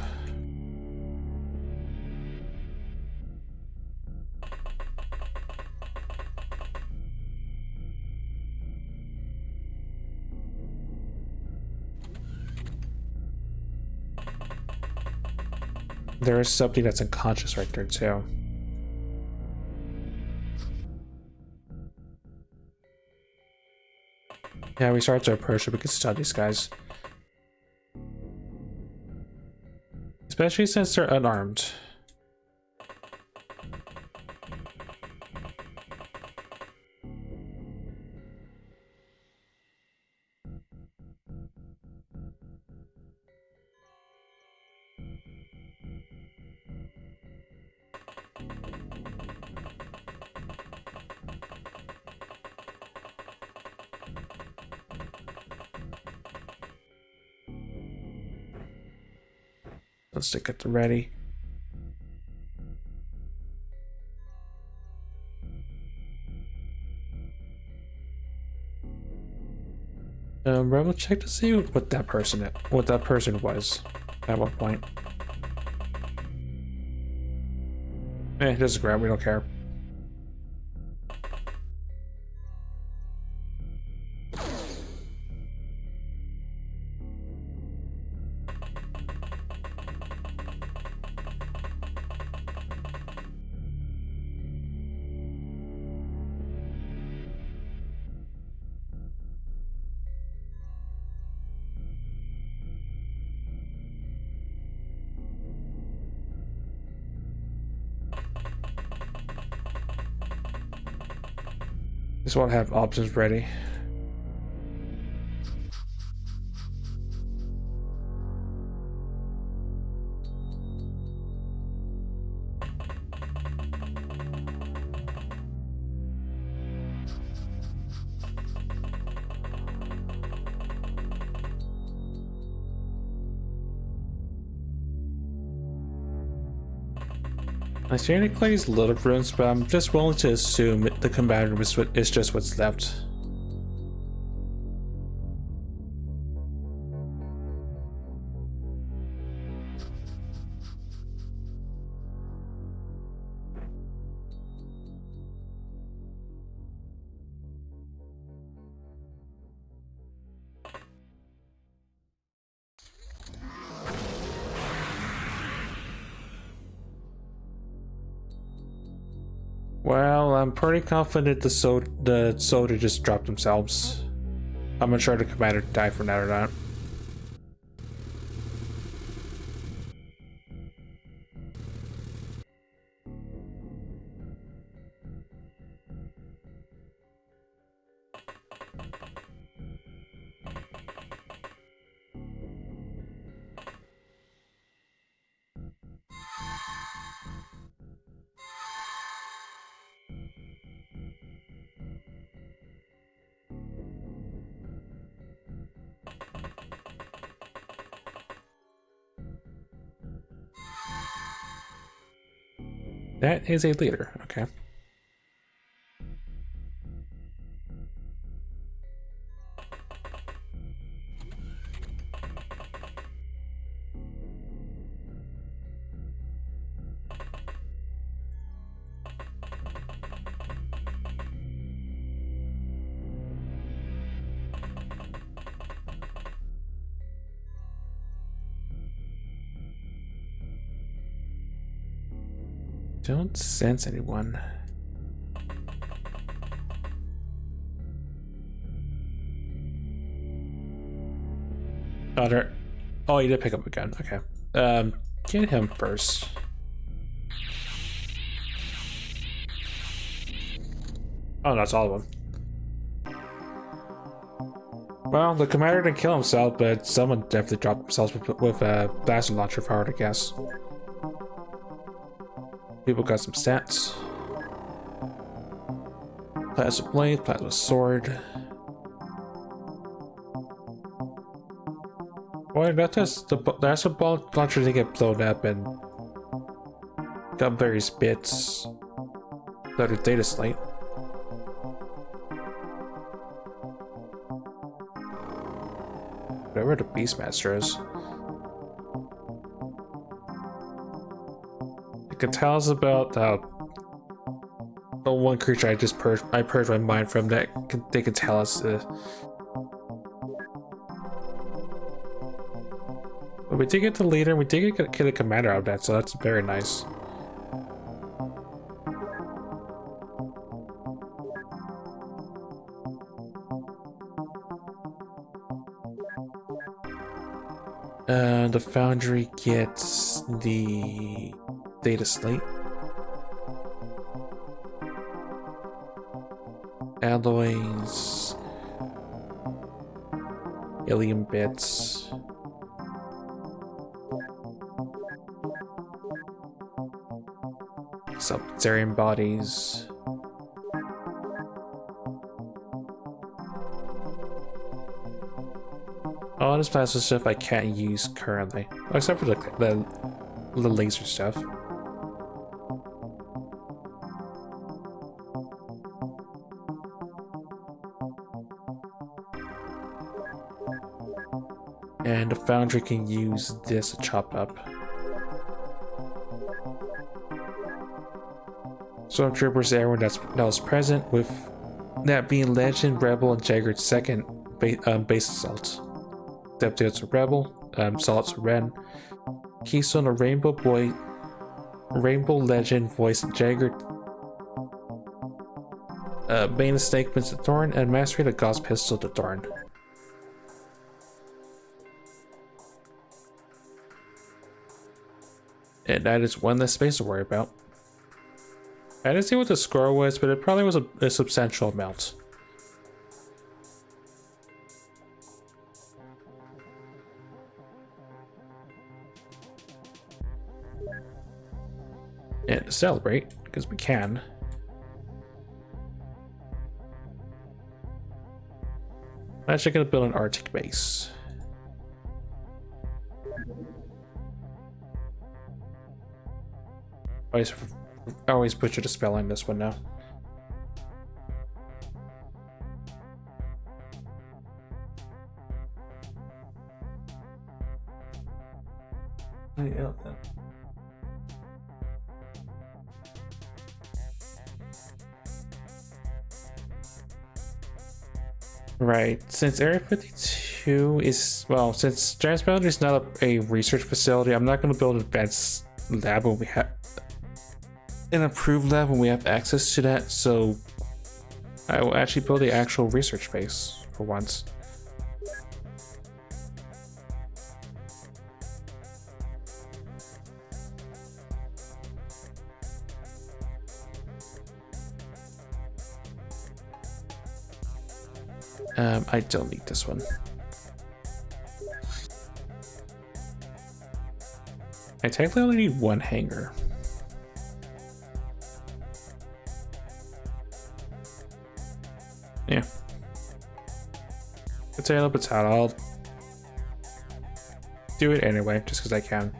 There is something that's unconscious right there too. Yeah, we start to approach it. We can stun these guys. Especially since they're unarmed. Let's stick at the ready. Rebel check to see what that person was at what point. Just grab, we don't care. Just want to have options ready. I see any Clay's little runes, but I'm just willing to assume the commander is just what's left. Well, I'm pretty confident the soldier just dropped themselves. I'm not sure the commander died from that or not. That is a leader, okay. Don't sense anyone. Oh, there. Oh, you did pick up a gun. Okay. Get him first. Oh, that's all of them. Well, the commander didn't kill himself, but someone definitely dropped themselves with a blaster launcher, if I were to guess. People got some stats. Plasma blade, plasma sword. Boy, that's a ball launcher to get blown up and got various bits. That are data slate. Whatever the Beastmaster is. It can tell us about the one creature I purged my mind from that they can tell us. But we did get the leader, we did get a commander out of that, so that's very nice. The Foundry gets the data slate. Alloys. Alien bits. Sub-Zarian bodies. All this plasma stuff I can't use currently, except for the laser stuff. And the Foundry can use this to chop up. Stormtroopers, everyone that was present, with that being Legend, Rebel, and Jagged's second base assault. Deputy Rebel, Solid's Ren, Keystone, a Rainbow Boy, Rainbow Legend, Voice, Jagged, Bane of Statements to Thorn, and Mastery the Gauss Pistol to Thorn. And that is one less space to worry about. I didn't see what the score was, but it probably was a substantial amount. And to celebrate, because we can. I'm actually going to build an Arctic base. I always butcher the spelling this one now. Right, since Area 52 is, well, since Transboundary is not a research facility, I'm not going to build an advanced lab when we have, an approved lab when we have access to that, so I will actually build the actual research base for once. I don't need this one. I technically only need one hangar. Yeah. Potato, potato. I'll do it anyway, just because I can.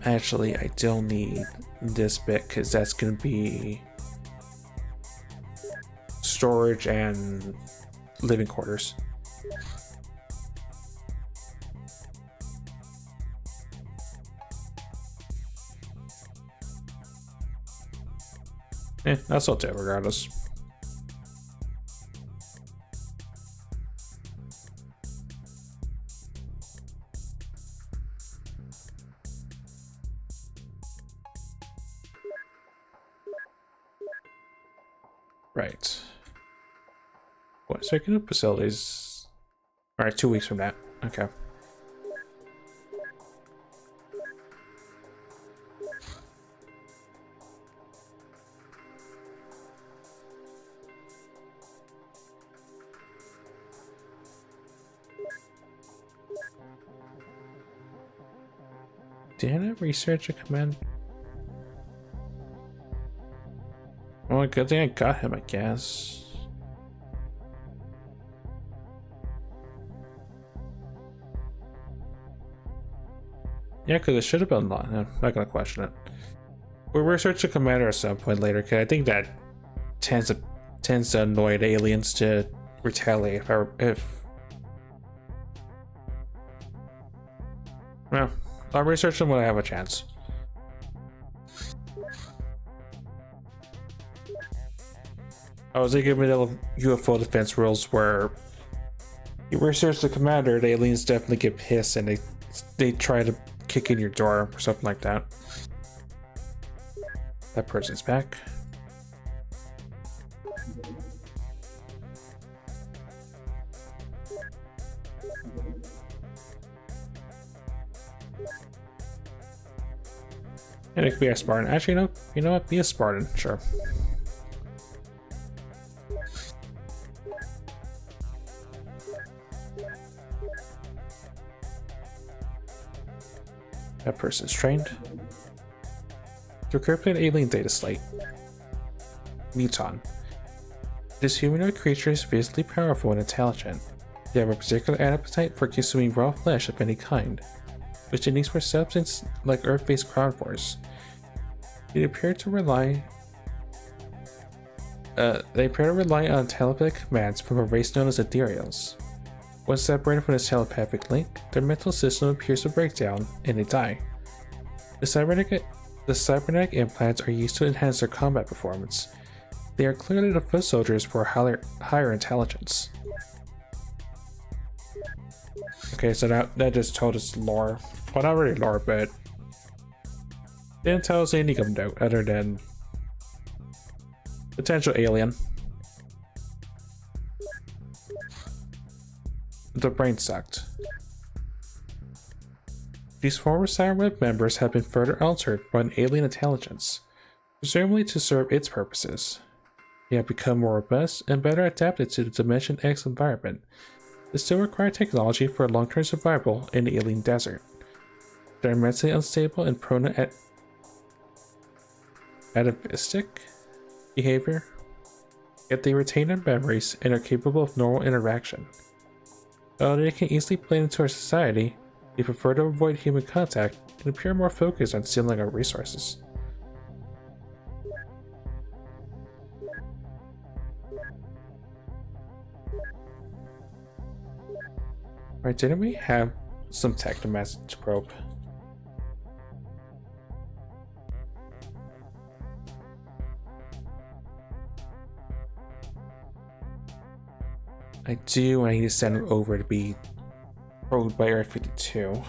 Actually, I don't need this bit because that's going to be storage and living quarters. That's all it regardless. Right. What, speaking of facilities. Alright, 2 weeks from that. Okay. Didn't I research a command? Well, good thing I got him, I guess. Yeah, because it should have been long. I'm not gonna question it. We'll research a commander at some point later, because I think that tends to annoy the aliens to retaliate if well, I'll research them when I have a chance. I was thinking of UFO defense rules where you research the commander, the aliens definitely get pissed and they try to kick in your door or something like that. That person's back. And it could be a Spartan. Actually, no, you know what? Be a Spartan, sure. That person's trained. To encrypted alien data slate. Muton. This humanoid creature is physically powerful and intelligent. They have a particular appetite for consuming raw flesh of any kind, which it needs for substance like Earth-based carnivores. They appear to rely on telepathic commands from a race known as Ethereals. Once separated from this telepathic link, their mental system appears to break down, and they die. The cybernetic implants are used to enhance their combat performance. They are clearly the foot soldiers for higher intelligence. Okay, so that just told us lore. Well, not really lore, but didn't tell us anything of note other than potential alien. The brain sucked. These former Cyberweb members have been further altered by an alien intelligence, presumably to serve its purposes. They have become more robust and better adapted to the Dimension X environment. They still require technology for long-term survival in the alien desert. They're immensely unstable and prone to atavistic behavior, yet they retain their memories and are capable of normal interaction. Although they can easily blend into our society, they prefer to avoid human contact and appear more focused on stealing our resources. Right, didn't we have some technomass to probe? I do, and I need to send him over to be probed by Area 52.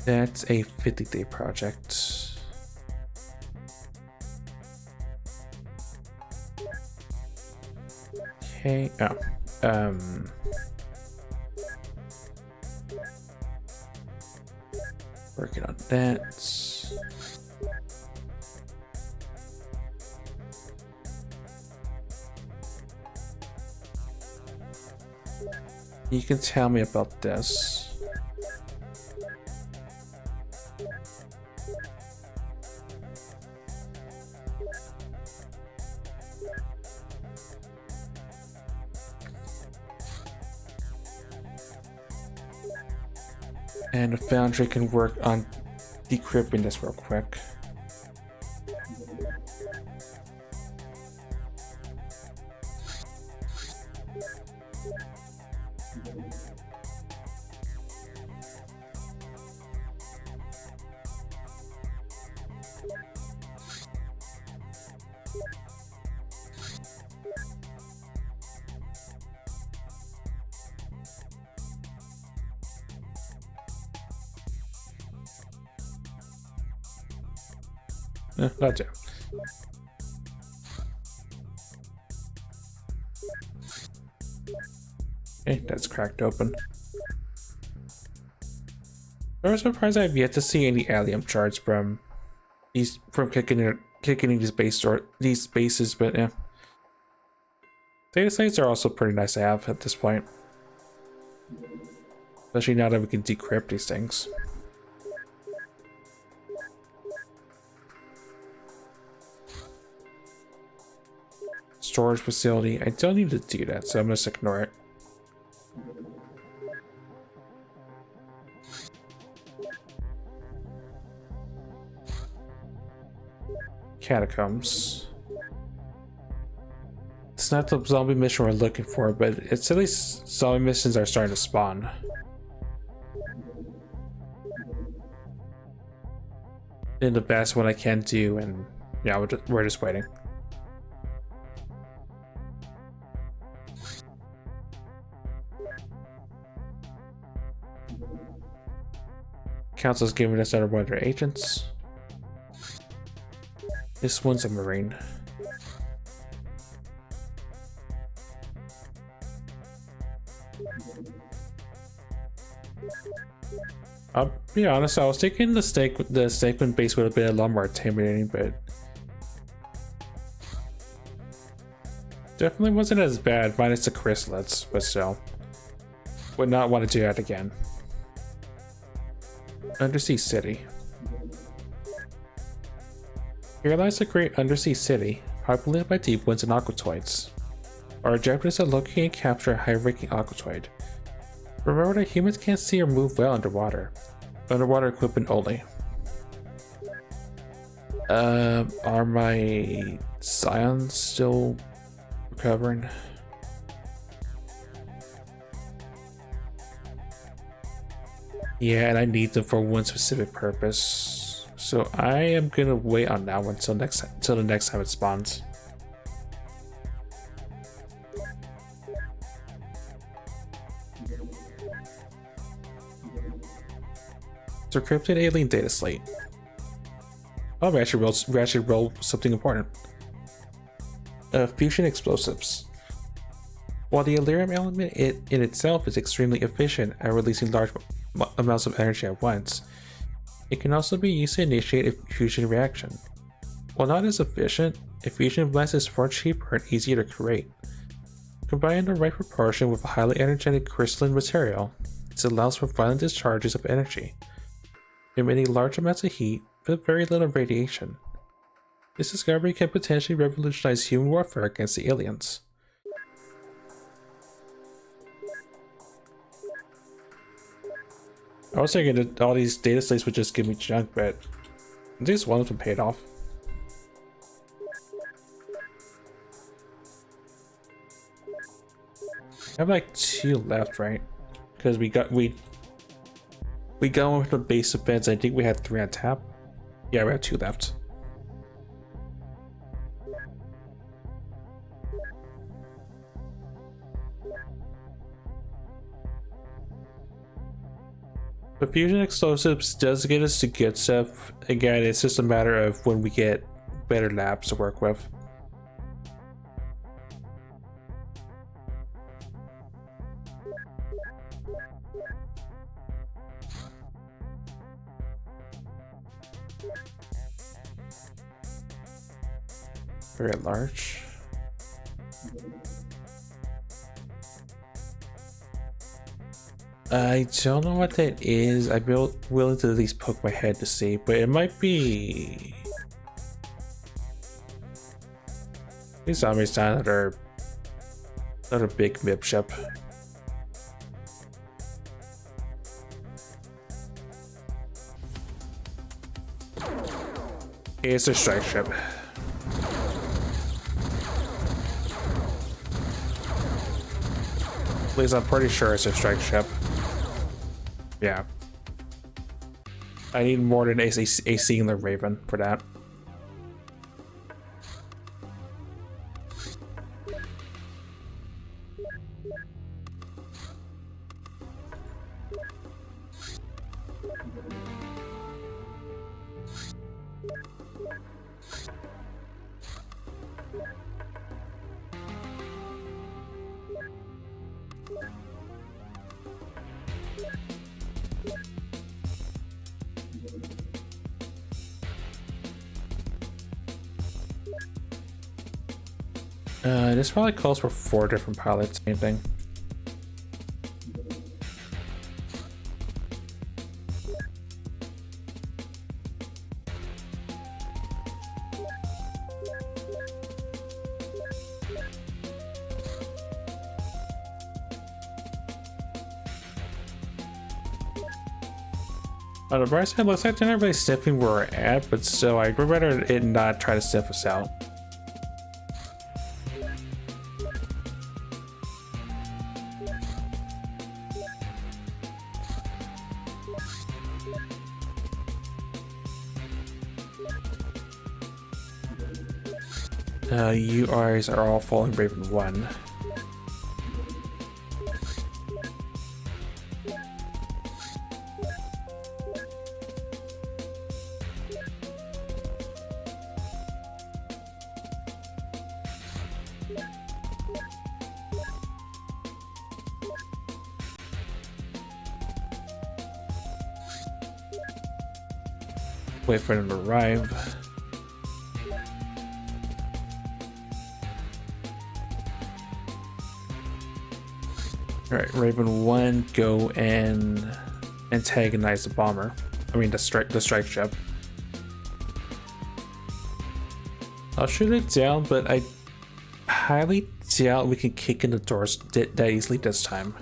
That's a 50-day project. Okay, working on that. You can tell me about this. And the Foundry can work on decrypting this real quick. That's it. Okay, that's cracked open. I'm surprised I've yet to see any allium charts from kicking in these bases, but yeah. Data sites are also pretty nice to have at this point. Especially now that we can decrypt these things. Storage facility. I don't need to do that, so I'm gonna just ignore it. Catacombs. It's not the zombie mission we're looking for, but it's at least zombie missions are starting to spawn. And the best one I can do, and yeah, we're just waiting. Council's giving us another one of their agents. This one's a Marine. I'll be honest, I was thinking the statement base would have been a lot more intimidating, but definitely wasn't as bad, minus the chrysalids, but still. Would not want to do that again. Undersea City. Here lies a great undersea city, populated by deep winds and aquatoids. Our objective is to locate and capture a high-ranking aquatoid. Remember that humans can't see or move well underwater. Underwater equipment only. Are my scions still recovering? Yeah, and I need them for one specific purpose. So I am gonna wait on that one till the next time it spawns. It's a cryptid alien data slate. Oh, we actually rolled something important. Fusion explosives. While the Illyrium element in itself is extremely efficient at releasing large amounts of energy at once, it can also be used to initiate a fusion reaction. While not as efficient, a fusion blast is far cheaper and easier to create. Combined in the right proportion with a highly energetic crystalline material, it allows for violent discharges of energy, emitting large amounts of heat with very little radiation. This discovery can potentially revolutionize human warfare against the aliens. I was thinking that all these data slates would just give me junk, but at least one of them paid off. I have like 2 left, right? Because we got one with the base defense. I think we had 3 on tap. Yeah, we have 2 left. The fusion explosives does get us to good stuff. Again, it's just a matter of when we get better labs to work with. Very large. I don't know what that is. I'd be willing to at least poke my head to see, but it might be... These zombies down that are another big MIB ship. It's a strike ship. At least I'm pretty sure it's a strike ship. Yeah. I need more than a singular Raven for that. This probably calls for 4 different pilots, anything. On the bright side, looks like they're not really sniffing where we're at, but still, I'd rather it not try to sniff us out. URs are all falling Raven 1. Wait for them to arrive. Alright, Raven 1, go and antagonize the bomber. I mean the strike ship. I'll shoot it down, but I highly doubt we can kick in the doors that easily this time.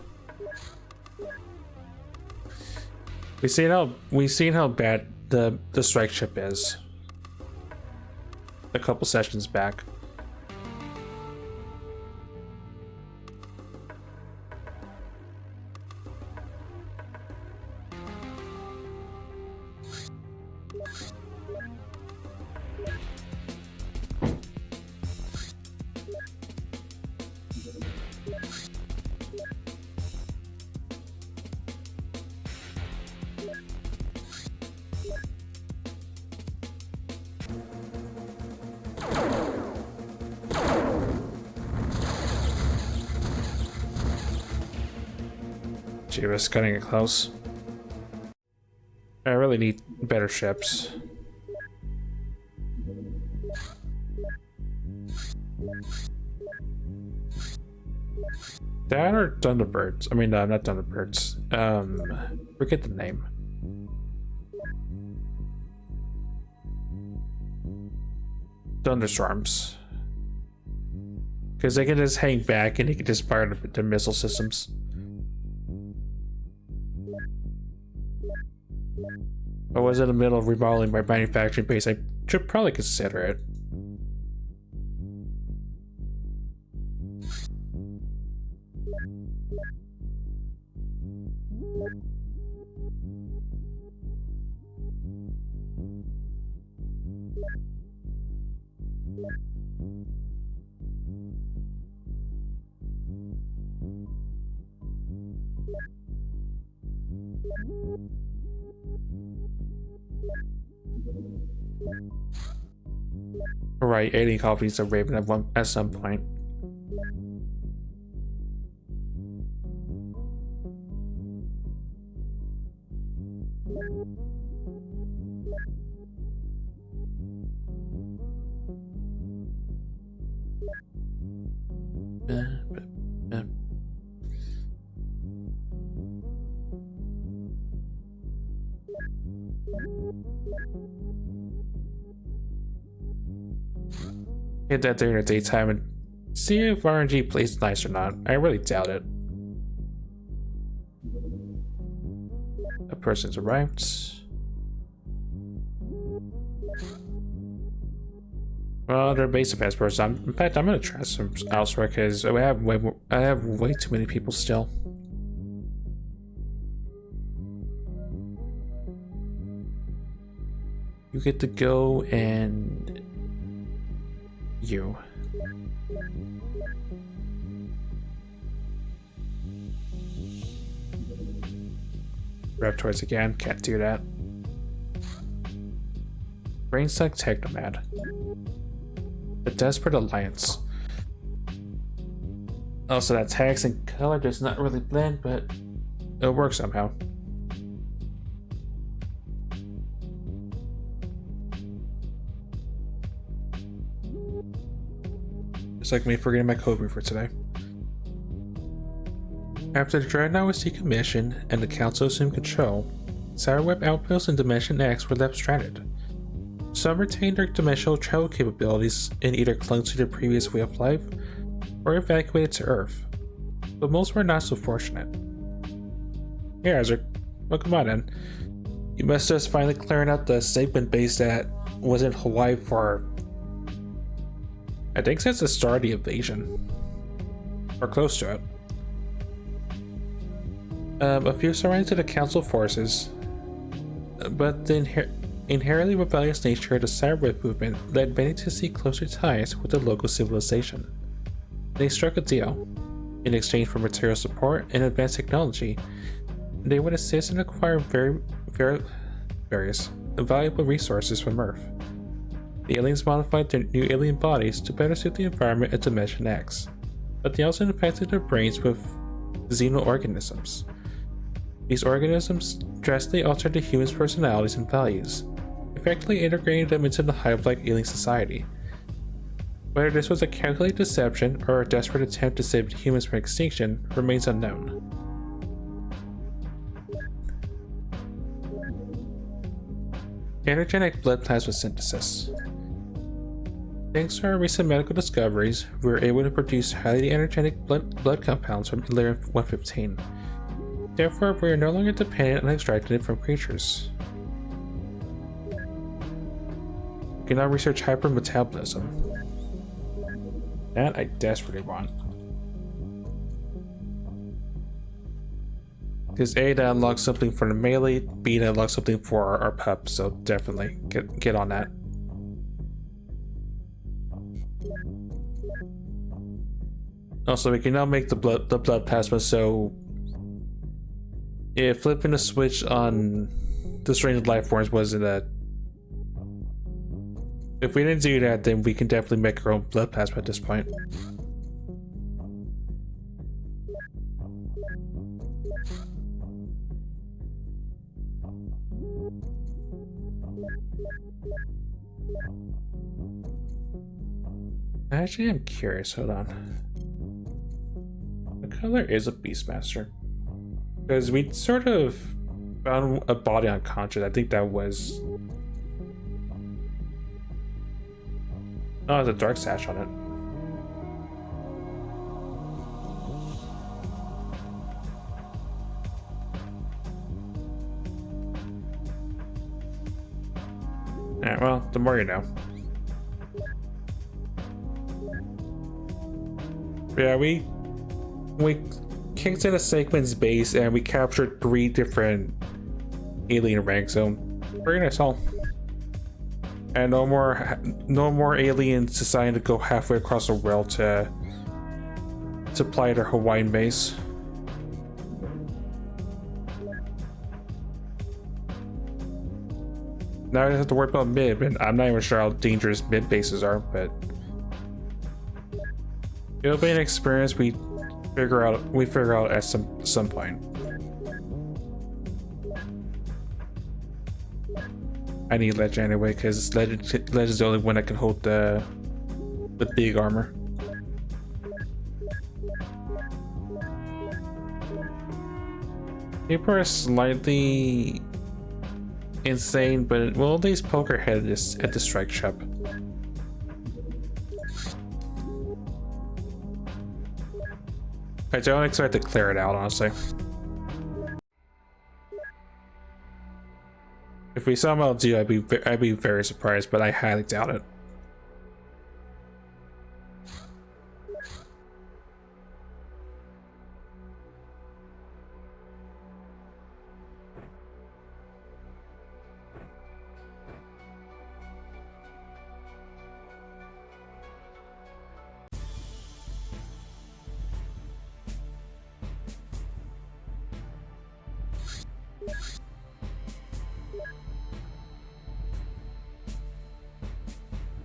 We've seen how bad the strike ship is a couple sessions back. Gee, we're cutting it close. I really need better ships. That or Thunderbirds? I mean, no, not Thunderbirds. Forget the name. Thunderstorms. Because they can just hang back and they can just fire the missile systems. I was in the middle of remodeling my manufacturing base. I should probably consider it. Right, alien colonies are Raven at some point. Hit that during the daytime and see if RNG plays nice or not. I really doubt it. A person's arrived. Well, they're base defense person. In fact, I'm gonna try some elsewhere because I have way too many people still. You get to go and you. Reptoids again, can't do that. Brainsuck Technomad. The Desperate Alliance. Also, that text and color does not really blend, but it'll work somehow. It's like me forgetting my code word for today. After the Dreadnought was decommissioned and the Council assumed control, Cyberweb outposts in Dimension X were left stranded. Some retained their dimensional travel capabilities and either clung to their previous way of life or evacuated to Earth, but most were not so fortunate. Here, Isaac. Well, come on then. You must just finally clearing out the statement base that was in Hawaii for, I think, since the start of the invasion, or close to it. A few surrendered to the Council forces, but the inherently rebellious nature of the Cyberweb movement led many to seek closer ties with the local civilization. They struck a deal. In exchange for material support and advanced technology, they would assist in acquiring various valuable resources from Earth. The aliens modified their new alien bodies to better suit the environment of Dimension X, but they also infected their brains with xenoorganisms. These organisms drastically altered the humans' personalities and values, effectively integrating them into the hive-like alien society. Whether this was a calculated deception or a desperate attempt to save humans from extinction remains unknown. Energetic blood plasma synthesis. Thanks to our recent medical discoveries, we were able to produce highly energetic blood compounds from Illaria-115. Therefore, we are no longer dependent on extracting it from creatures. We can now research hypermetabolism. That I desperately want. Because A, that unlocks something for the melee, B, that unlocks something for our pup, so definitely get on that. Also, we can now make the blood plasma, so if flipping a switch on the strange life forms wasn't a... If we didn't do that, then we can definitely make our own blood plasma at this point. Actually, I'm curious, hold on. What color is a Beastmaster? Because we sort of found a body unconscious. I think that was... Oh, there's a dark sash on it. Alright, well, the more you know. Yeah, we We kicked into Sakeman's base and we captured 3 different alien ranks, so very nice haul. And no more aliens deciding to go halfway across the world to supply their Hawaiian base. Now I don't have to worry about mid, and I'm not even sure how dangerous mid bases are, but it'll be an experience we figure out at some point. I need Legend anyway, because Legend is the only one that can hold the big armor. People are slightly insane, but we'll at least poke our head at the strike ship. I don't expect to clear it out, honestly. If we somehow do, I'd be very surprised, but I highly doubt it.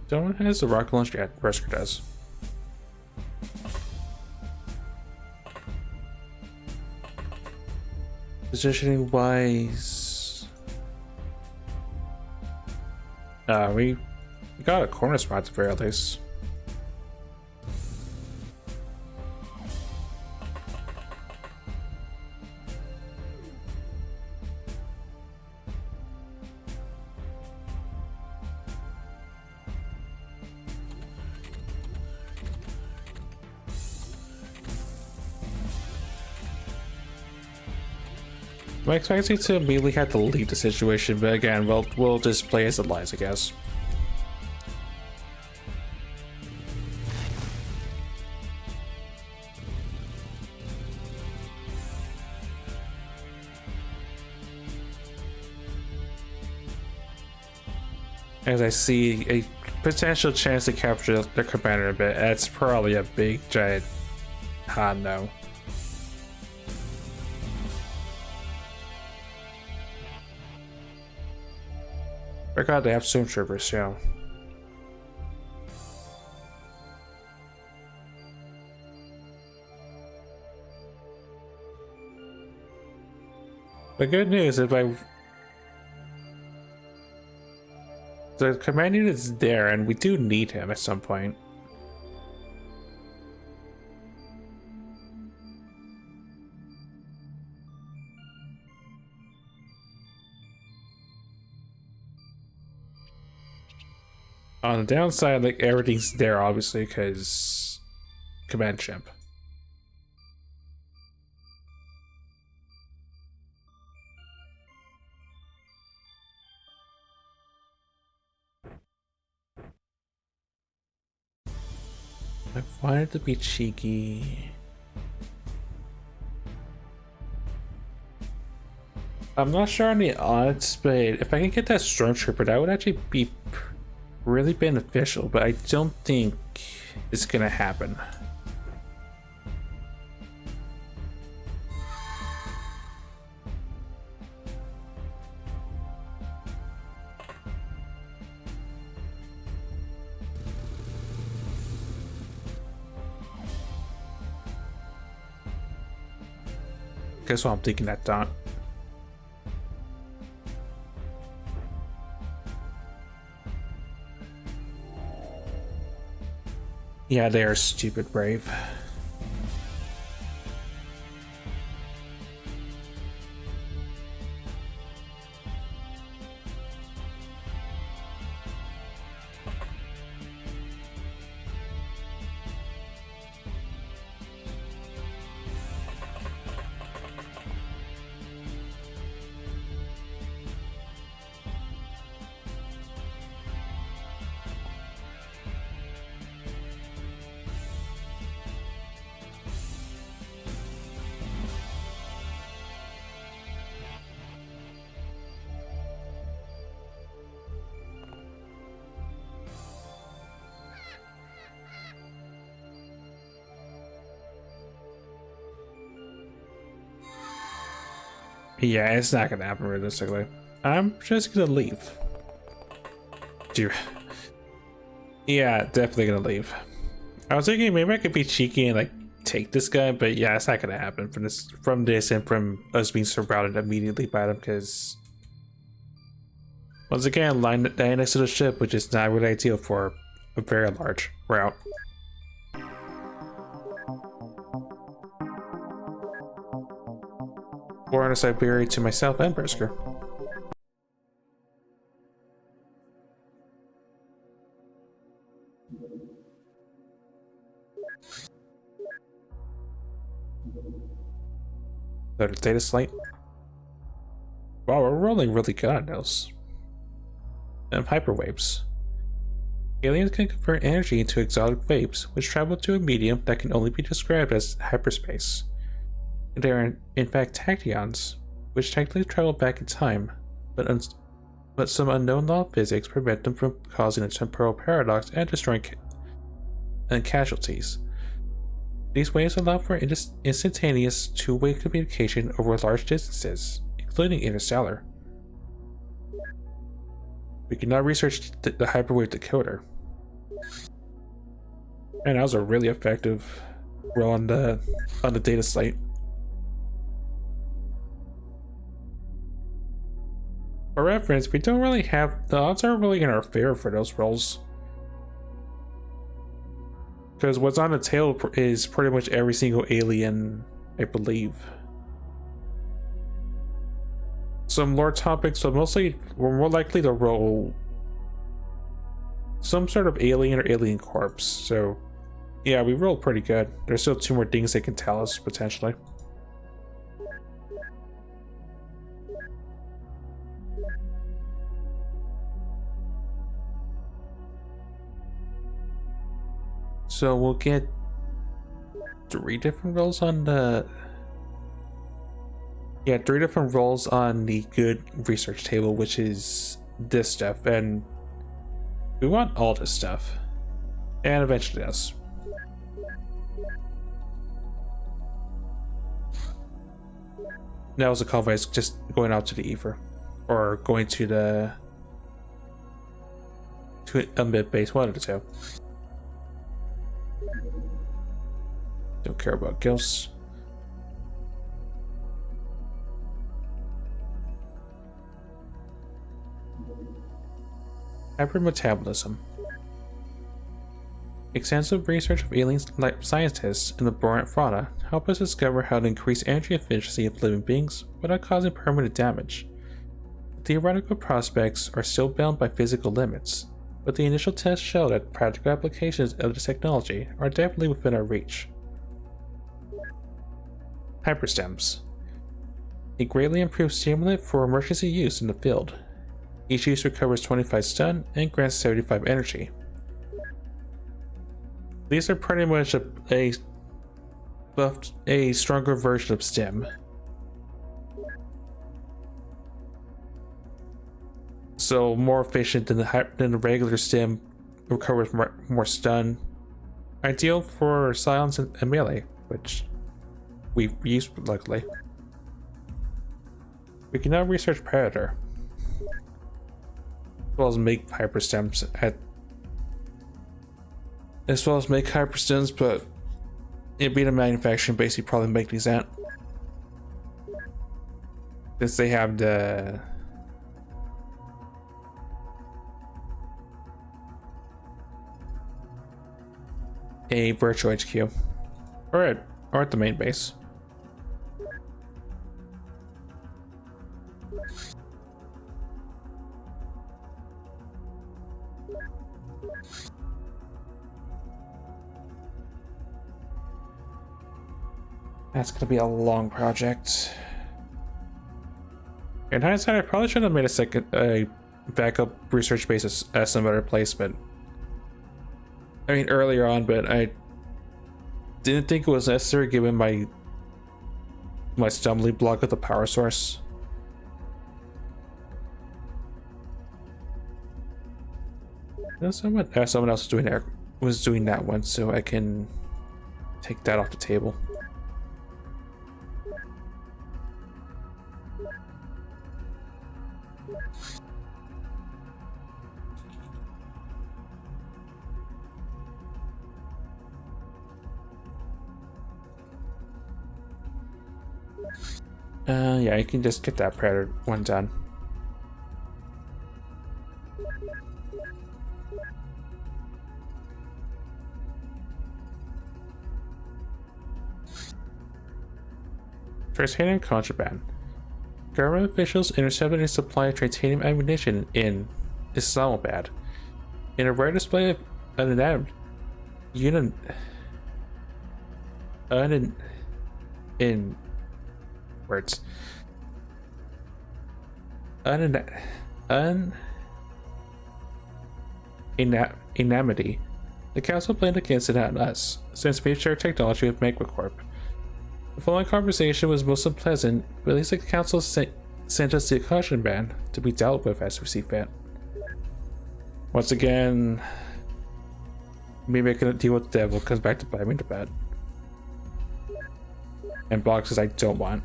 Someone has the rocket launcher. Yeah, Brisker does. Positioning wise, we got a corner spot at the very least. I'm expecting to immediately have to leave the situation, but again, we'll just play as it lies, I guess. As I see a potential chance to capture the commander a bit, that's probably a big giant hard no. I forgot they have stormtroopers, yeah. The good news is the command unit's there, and we do need him at some point. On the downside, like, everything's there, obviously, because command ship. I wanted to be cheeky. I'm not sure on the odds, but if I can get that stormtrooper, that would actually be really beneficial, but I don't think it's gonna happen. Guess what I'm thinking that dot. Yeah, they are stupid brave. Yeah, it's not gonna happen realistically. I'm just gonna leave. Dude. Yeah, definitely gonna leave. I was thinking maybe I could be cheeky and like take this guy, but yeah, it's not gonna happen from this and from us being surrounded immediately by them, because once again, lying next to the ship, which is not really ideal for a very large route. Or on a Siberia to myself and Brisker. The data slate. Wow, we're rolling really good on those. Hyperwaves. Aliens can convert energy into exotic waves, which travel to a medium that can only be described as hyperspace. They are in fact tachyons, which technically travel back in time, but some unknown law of physics prevent them from causing a temporal paradox and destroying casualties. These waves allow for instantaneous two-way communication over large distances, including interstellar. We can now research the hyperwave decoder. And that was a really effective roll on the data slate. For reference, we don't really have the odds aren't really in our favor for those rolls. Because what's on the tail is pretty much every single alien, I believe. Some lore topics, so mostly we're more likely to roll some sort of alien or alien corpse. So yeah, we rolled pretty good. There's still 2 more things they can tell us potentially. So we'll get 3 different rolls on the... Yeah, 3 different rolls on the good research table, which is this stuff, and we want all this stuff. And eventually us. That was a call voice just going out to the ether. Or going to a mid base, one of the 2. Don't care about ghosts. Hypermetabolism. Extensive research of alien scientists in the Borean fauna help us discover how to increase energy efficiency of living beings without causing permanent damage. Theoretical prospects are still bound by physical limits, but the initial tests show that practical applications of this technology are definitely within our reach. Hyperstems. A greatly improved stimulant for emergency use in the field. Each use recovers 25 stun and grants 75 energy. These are pretty much a stronger version of stim. So more efficient than the regular stim, recovers more stun. Ideal for silence and melee, which we've used luckily. We can now research Predator, as well as make hyperstems but it being a manufacturing base, you probably make these at. Since they have a virtual HQ, or at the main base. That's gonna be a long project. In hindsight, I probably should have made a backup research base at some other place, but I mean earlier on, but I didn't think it was necessary given my stumbling block with the power source. Someone else was doing that one, so I can take that off the table. Yeah, you can just get that predator one done. Titanium contraband. Government officials intercepted a supply of titanium ammunition in Islamabad. In a rare display of unannounced unit in words unanimity, the council blamed against it on us, since we share technology with Megacorp. The following conversation was most unpleasant, but at least the council sent us the caution ban to be dealt with as we see fit. Once again, me making a deal with the devil comes back to bite me in the butt. And boxes I don't want.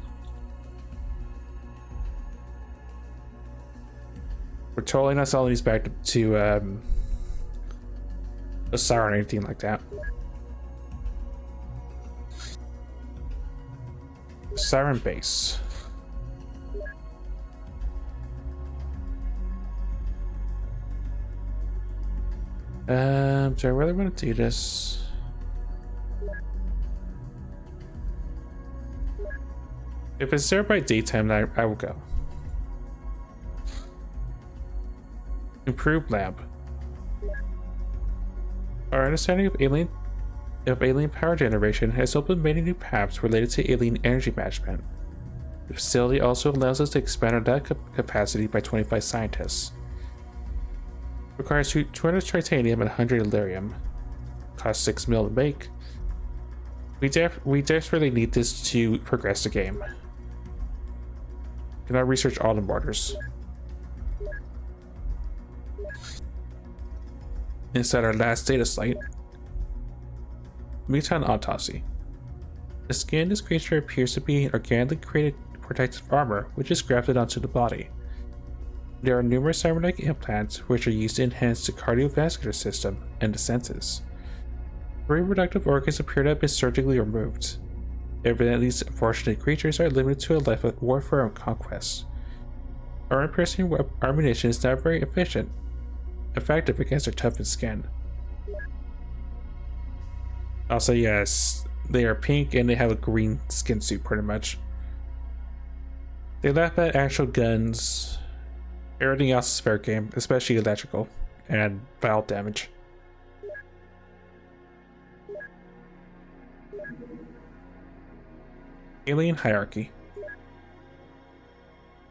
We're totally not selling these back to a siren or anything like that. Siren base. Do I really want to do this? If it's there by daytime, then I will go. Improved lab. Our understanding of alien power generation has opened many new paths related to alien energy management. The facility also allows us to expand our data capacity by 25 scientists. Requires 200 titanium and 100 Illyrium. Costs 6 mil to make. We desperately need this to progress the game. Cannot research all the borders. Inside our last data site, Mutant autopsy. The skin of this creature appears to be organically created protective armor, which is grafted onto the body. There are numerous cybernetic implants which are used to enhance the cardiovascular system and the senses. Reproductive organs appear to have been surgically removed. Evidently, these unfortunate creatures are limited to a life of warfare and conquest. Our in-person ammunition is not very effective against their toughened skin. Also, yes, they are pink and they have a green skin suit pretty much. They laugh at actual guns. Everything else is fair game, especially electrical and valve damage. Alien hierarchy.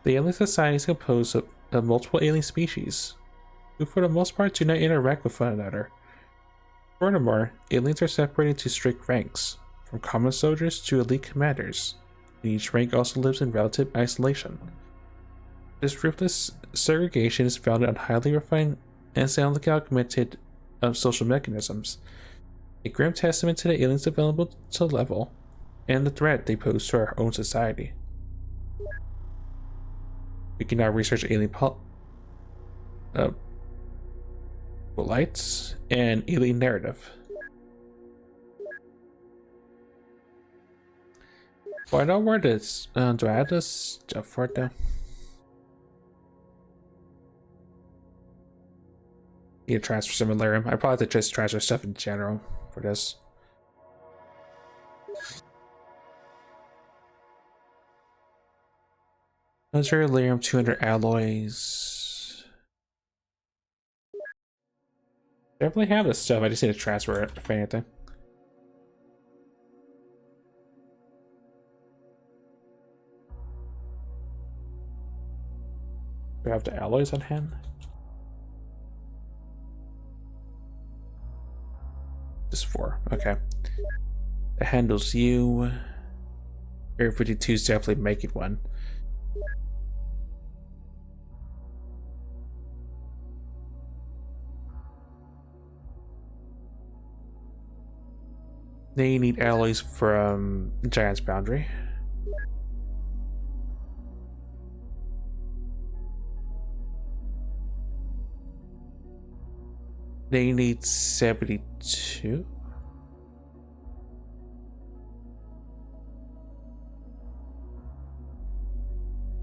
The alien society is composed of multiple alien species, who for the most part do not interact with one another. Furthermore, aliens are separated into strict ranks, from common soldiers to elite commanders, and each rank also lives in relative isolation. This ruthless segregation is founded on highly refined and soundly augmented social mechanisms, a grim testament to the aliens' developmental level and the threat they pose to our own society. We can now research alien polites and alien narrative. Well, I know where this. Do I have this stuff for it though? Need to transfer some Illyrium. I probably have to just transfer stuff in general for this. Those are Illyrium 200 alloys. Definitely have this stuff. I just need to transfer it if anything. Do we have the alloys on hand? Just 4. Okay. It handles you. Area 52 is definitely making one. They need alloys from Giant's Boundary. They need 72.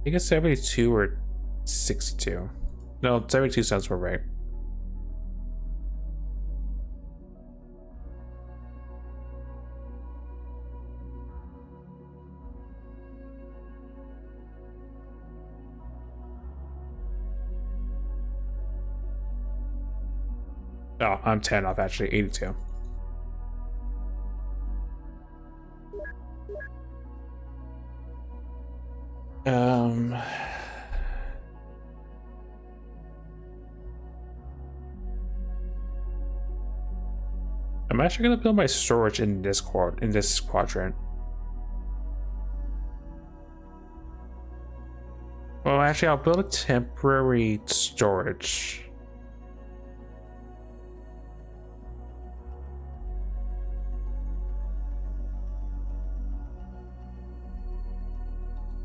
I think it's 72 or 62. No, 72 sounds about right. Oh, I'm 10 off actually, 82. Um, I'm actually gonna build my storage in this quadrant. Well, actually, I'll build a temporary storage.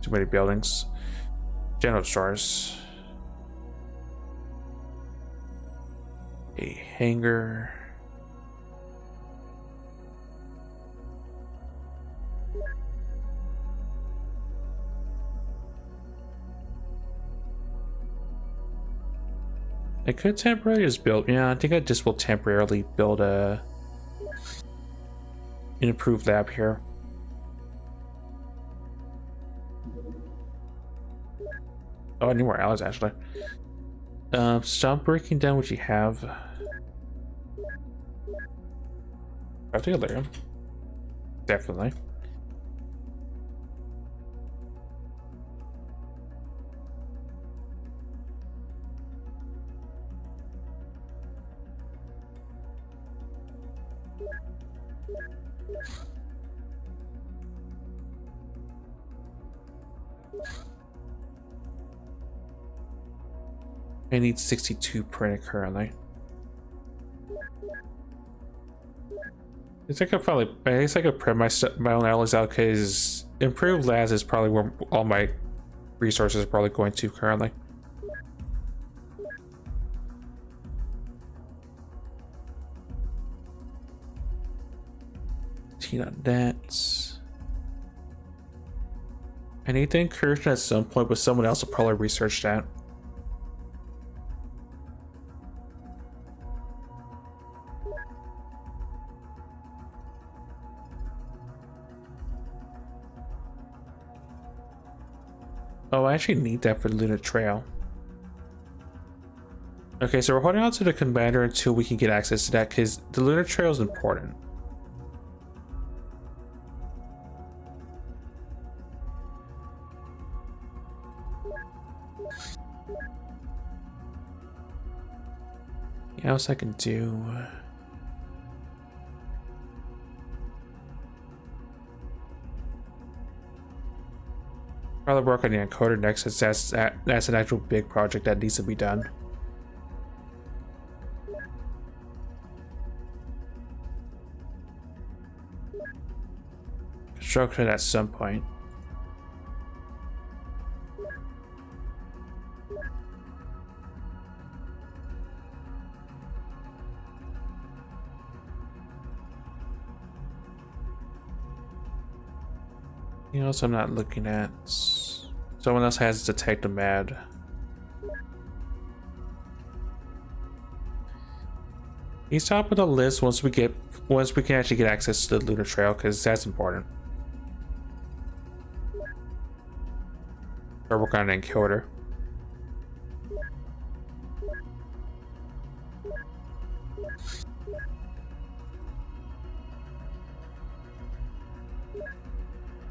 Too many buildings. General stores. A hangar. I could temporarily just build. Yeah, I think I just will temporarily build an improved lab here. Oh, I need more alloys actually. Stop breaking down what you have. I think Delirium. Definitely. I need 62 printed currently. I think I guess I could print my own alloys out because improved labs is probably where all my resources are probably going to currently. On that. I need the incursion at some point, but someone else will probably research that. Oh, I actually need that for the Lunar Trail. Okay, so we're holding on to the commander until we can get access to that because the Lunar Trail is important. What else I can do? Probably work on the encoder next, since that's an actual big project that needs to be done. Construction at some point. Anything else I'm not looking at? Someone else has detect a mad. He's top of the list once we can actually get access to the Lunar Trail, because that's important. Or work on an encoder.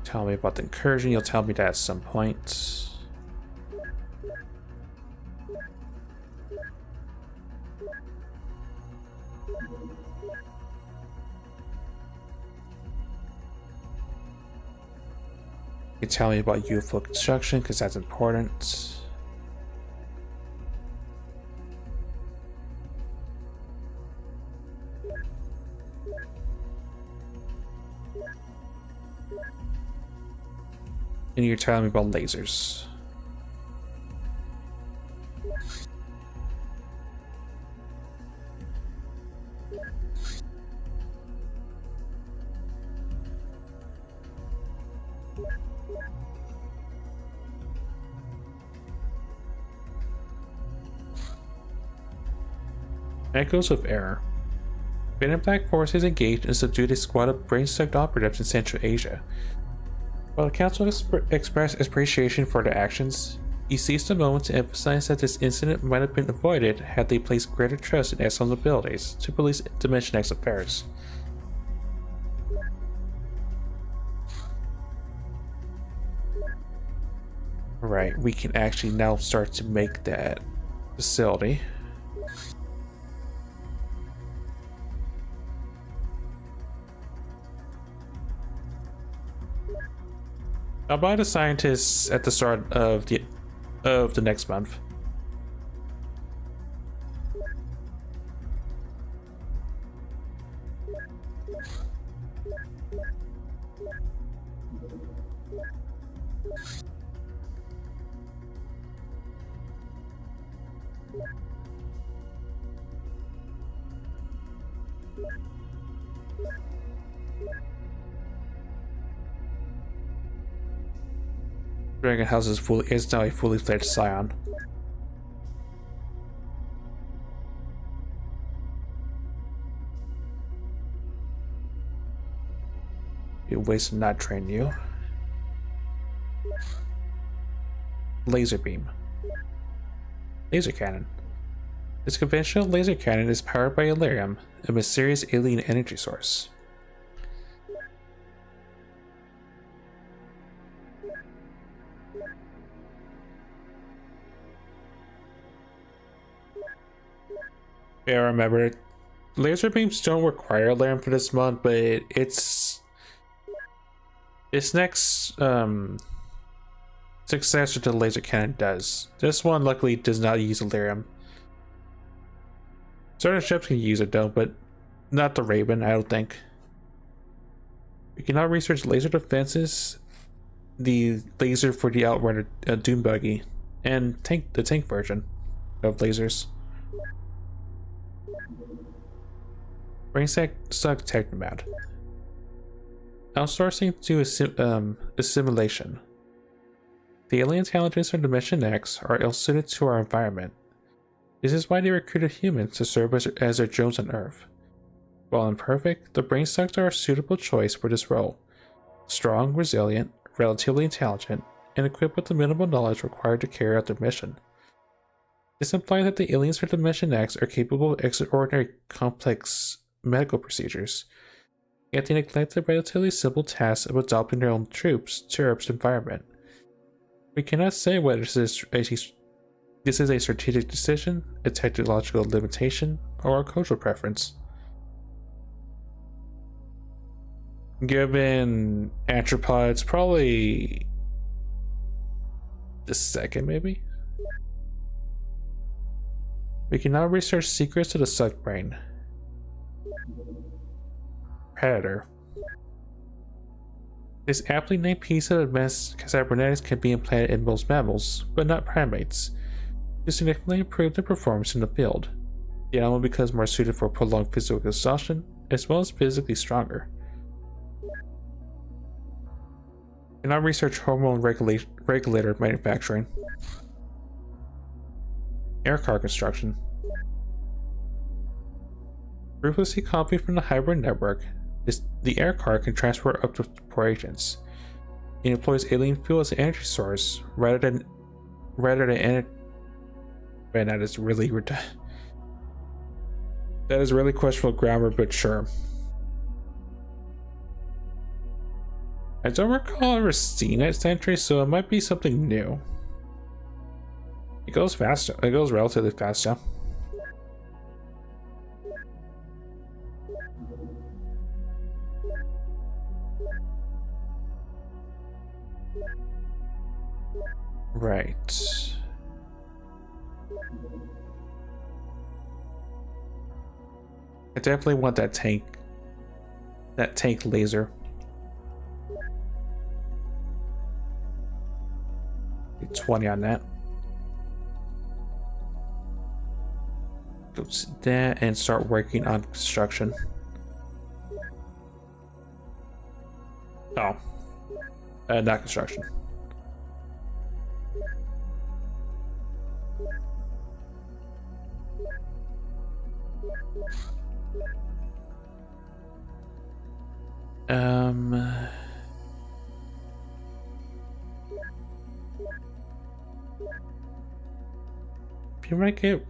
Tell me about the incursion. You'll tell me that at some point. You tell me about UFO construction because that's important. And you're telling me about lasers. Echoes of Error. Men in Black forces engaged and subdued a squad of brain-sucked operatives in Central Asia. While the Council expressed appreciation for their actions, he seized a moment to emphasize that this incident might have been avoided had they placed greater trust in Exxon's abilities to police Dimension X affairs. Right, we can actually now start to make that facility. I'll buy the scientists at the start of the next month. Dragon House is now a fully fledged scion. Be waste to not train you. Laser beam. Laser cannon. This conventional laser cannon is powered by Illyrium, a mysterious alien energy source. Yeah, remember, laser beams don't require Illyrium for this mod, but it's this next successor to the laser cannon does. This one luckily does not use Illyrium. Certain ships can use it though, but not the Raven, I don't think. We can now research laser defenses, the laser for the Outrider Doom Buggy, and the tank version of lasers. Brainsuck Technomat. Outsourcing to assimilation. The alien intelligence from Dimension X are ill-suited to our environment. This is why they recruited humans to serve as their drones on Earth. While imperfect, the brainsucks are a suitable choice for this role. Strong, resilient, relatively intelligent, and equipped with the minimal knowledge required to carry out their mission. This implies that the aliens from Dimension X are capable of extraordinary complex medical procedures, yet they neglect the relatively simple task of adopting their own troops to Earth's environment. We cannot say whether this is a strategic decision, a technological limitation, or a cultural preference. Given anthropods, probably the second, maybe? We can now research secrets to the sucked brain. Predator. This aptly named piece of advanced cybernetics can be implanted in most mammals, but not primates, to significantly improve their performance in the field. The animal becomes more suited for prolonged physical exhaustion, as well as physically stronger. And now research hormone regulator manufacturing. Air car construction. Ruthlessly copied from the hybrid network, the air car can transport up to 4 agents. It employs alien fuel as an energy source rather than man, that is really questionable grammar, but sure. I don't recall ever seeing that Sentry, so it might be something new. It goes fast. It goes relatively fast, yeah. Right. I definitely want that tank laser. Get 20 on that. Go to that and start working on construction. Oh. Not construction. Um, if you want to get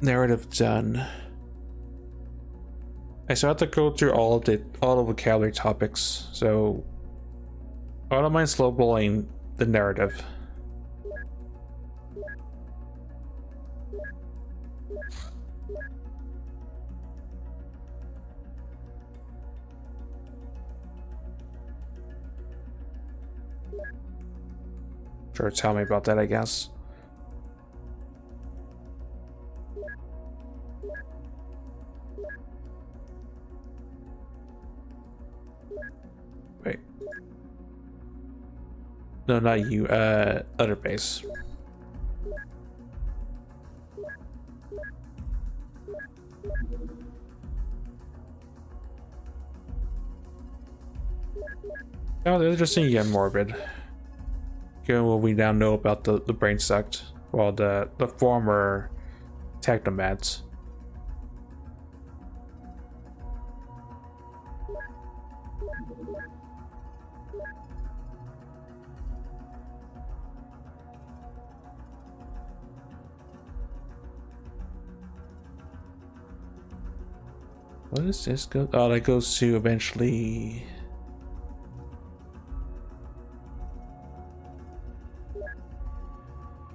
narrative done, I still have to go through all the vocabulary topics. So I don't mind slow rolling the narrative. Sure, tell me about that, I guess. Wait. No, not you. Other base. Oh, they're just saying yeah, morbid. Given what we now know about the brain sect, well, the former technomads. What does this go? Oh, that goes to eventually.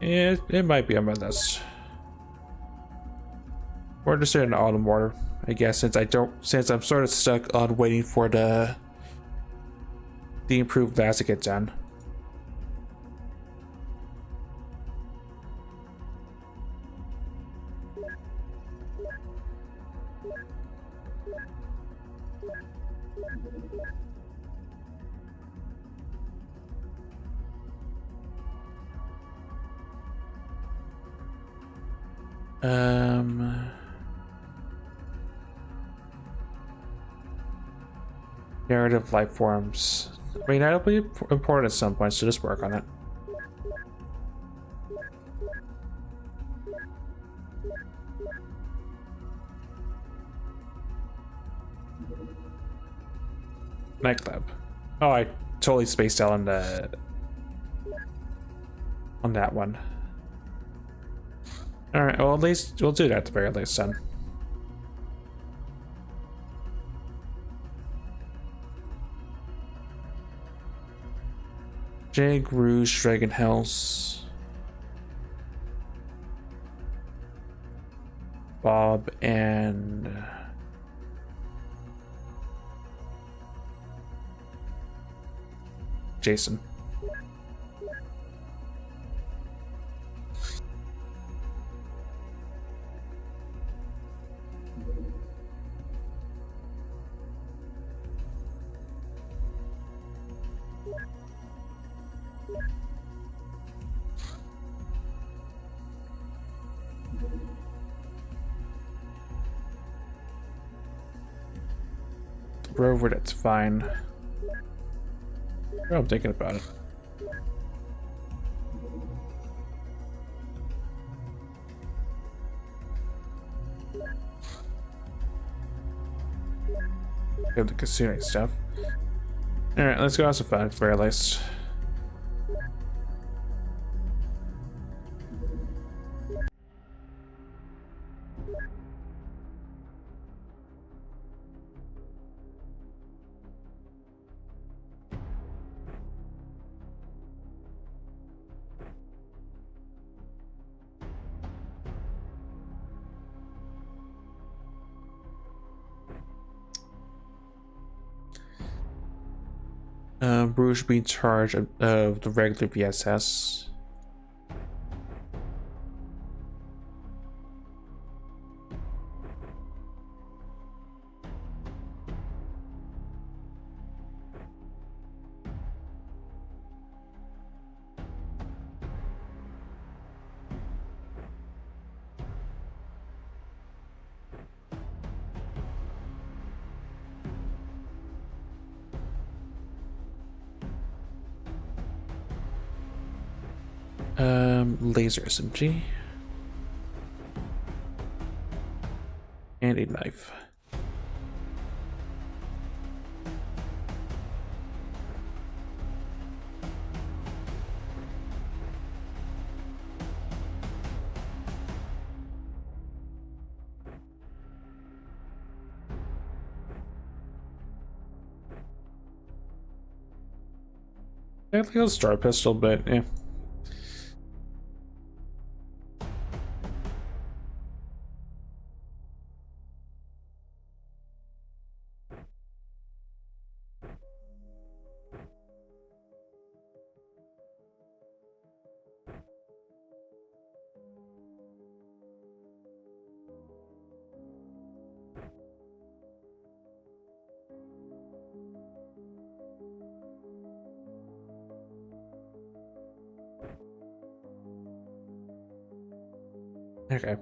Yeah, it might be on my list. Or just in autumn order, I guess, since I'm sort of stuck on waiting for the improved VAS to get done. Narrative life forms. I mean, that'll be important at some point, so just work on it. Nightclub. Oh, I totally spaced out on that one. All right. Well, at least we'll do that at the very least then. Jag, Rouge, Dragon House, Bob, and Jason. Rover, that's fine. Oh, I'm thinking about it. Get the casino stuff. Alright, let's go have some fun at the very least. Bruce be in charge of the regular VSS. Laser SMG. and a knife. I think I'll start a pistol, but yeah. Okay.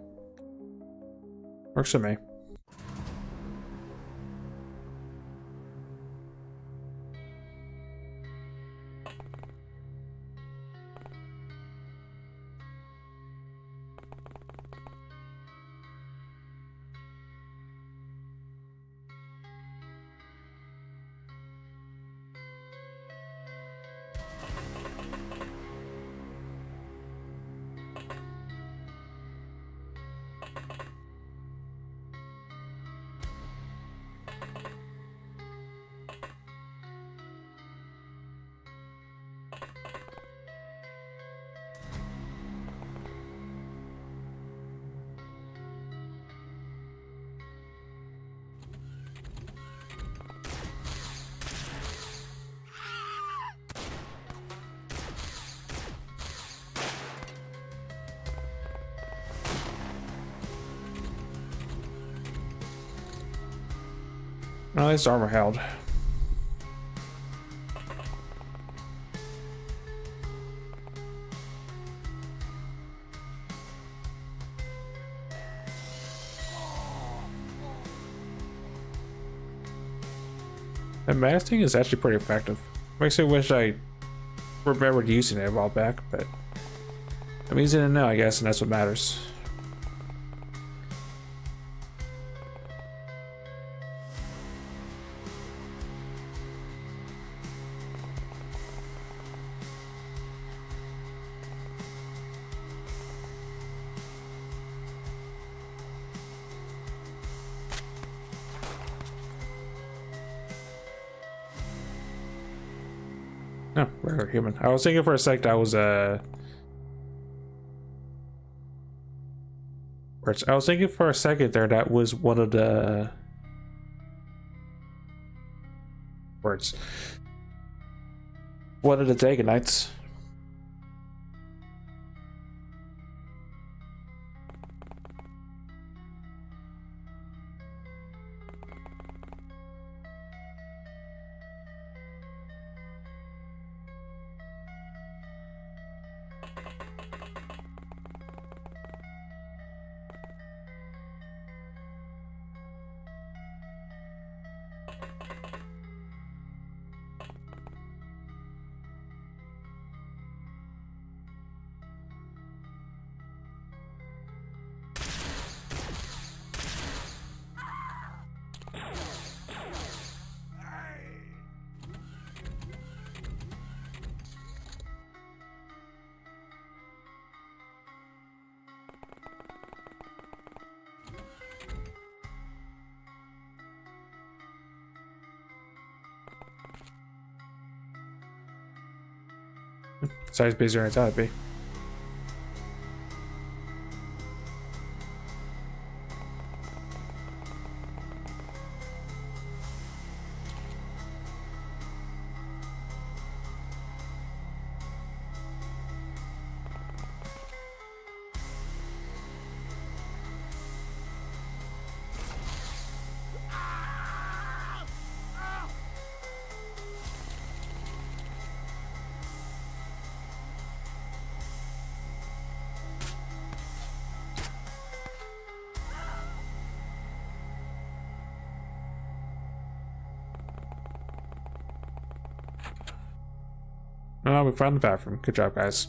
Works for me. Oh, it's armor held. The masking is actually pretty effective. Makes me wish I remembered using it a while back, but I'm using it now, I guess, and that's what matters. No, regular human. I was thinking for a sec that was I was thinking for a second there that was one of the words. One of the Dagonites. Size busier than I thought it'd be. Oh, we found the bathroom. Good job, guys.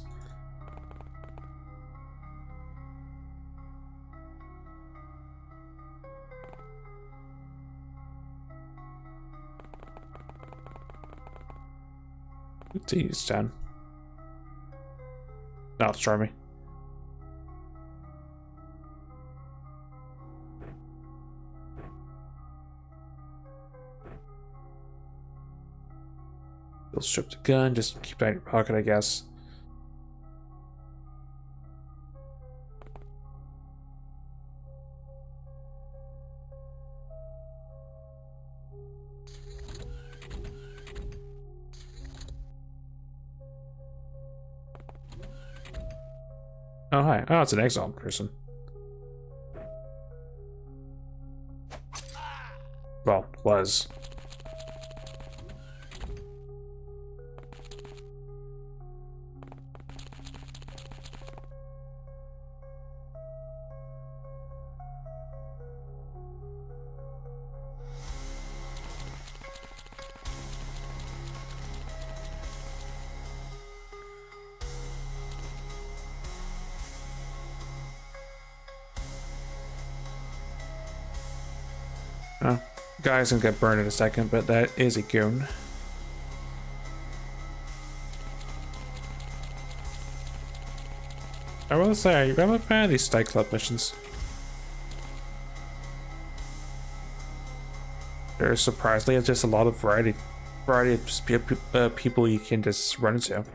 to East Town. No, it's try me. You'll strip the gun, just keep that in your pocket, I guess. Oh, hi. Oh, it's an exiled person. Well, was. Oh, guy's gonna get burned in a second, but that is a goon. I will say, I'm a fan of these Stike Club missions. There's surprisingly just a lot of variety of people you can just run into.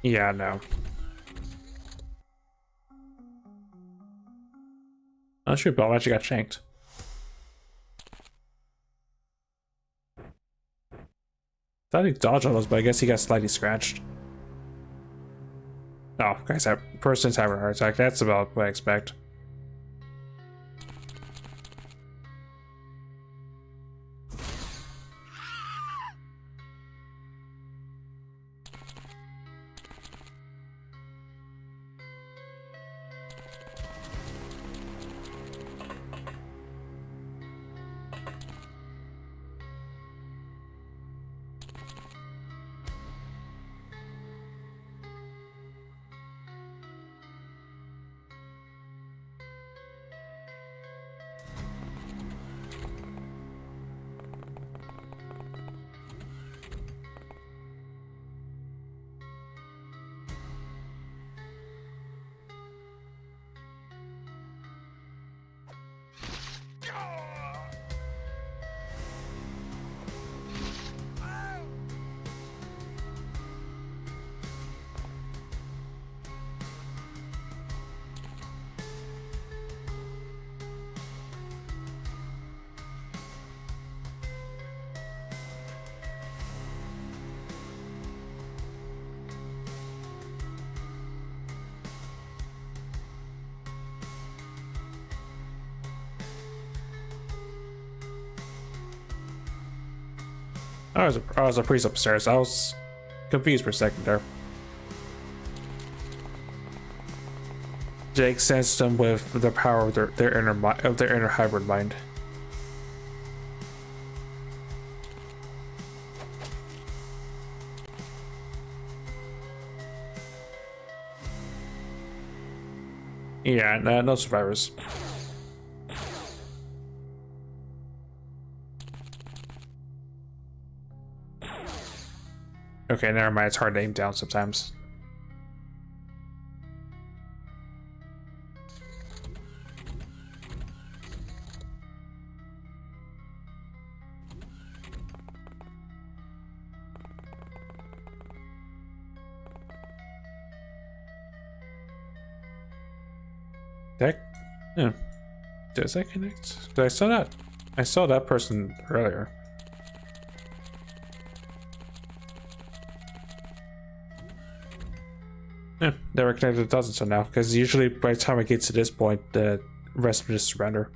Yeah, no. Oh shoot, Bob actually got shanked. Thought he dodged all those, but I guess he got slightly scratched. Oh, guys, that person's having a heart attack. That's about what I expect. I was a priest upstairs. I was confused for a second there. Jake sensed them with the power of their inner hybrid mind. Yeah, no survivors. Okay, never mind. It's hard to aim down sometimes. That, yeah. Does that connect? 'Cause I saw that person earlier. Yeah, never connected. It doesn't so now, because usually by the time it gets to this point, the rest of them just surrender.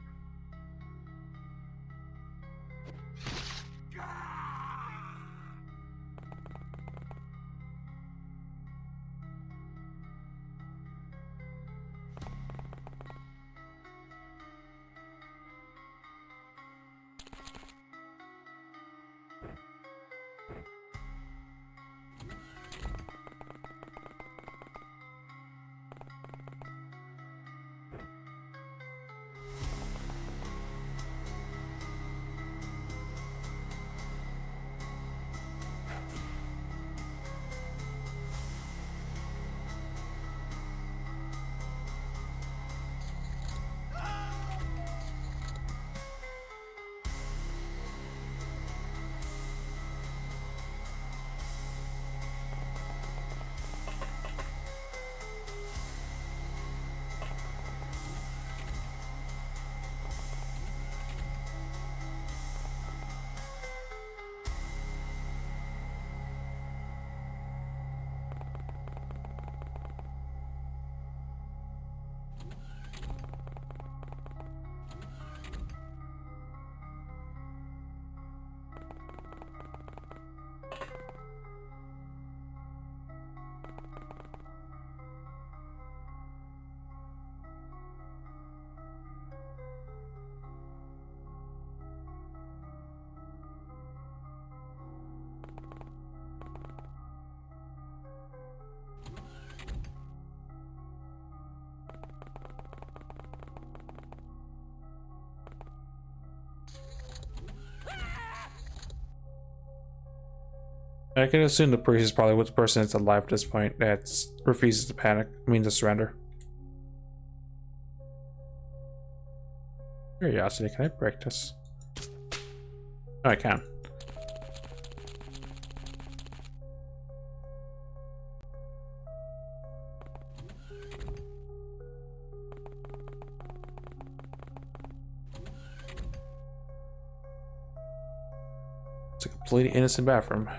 I can assume the priest is probably what the person that's alive at this point that refuses to panic. I mean to surrender. Curiosity, can I break this? Oh, I can. It's a completely innocent bathroom.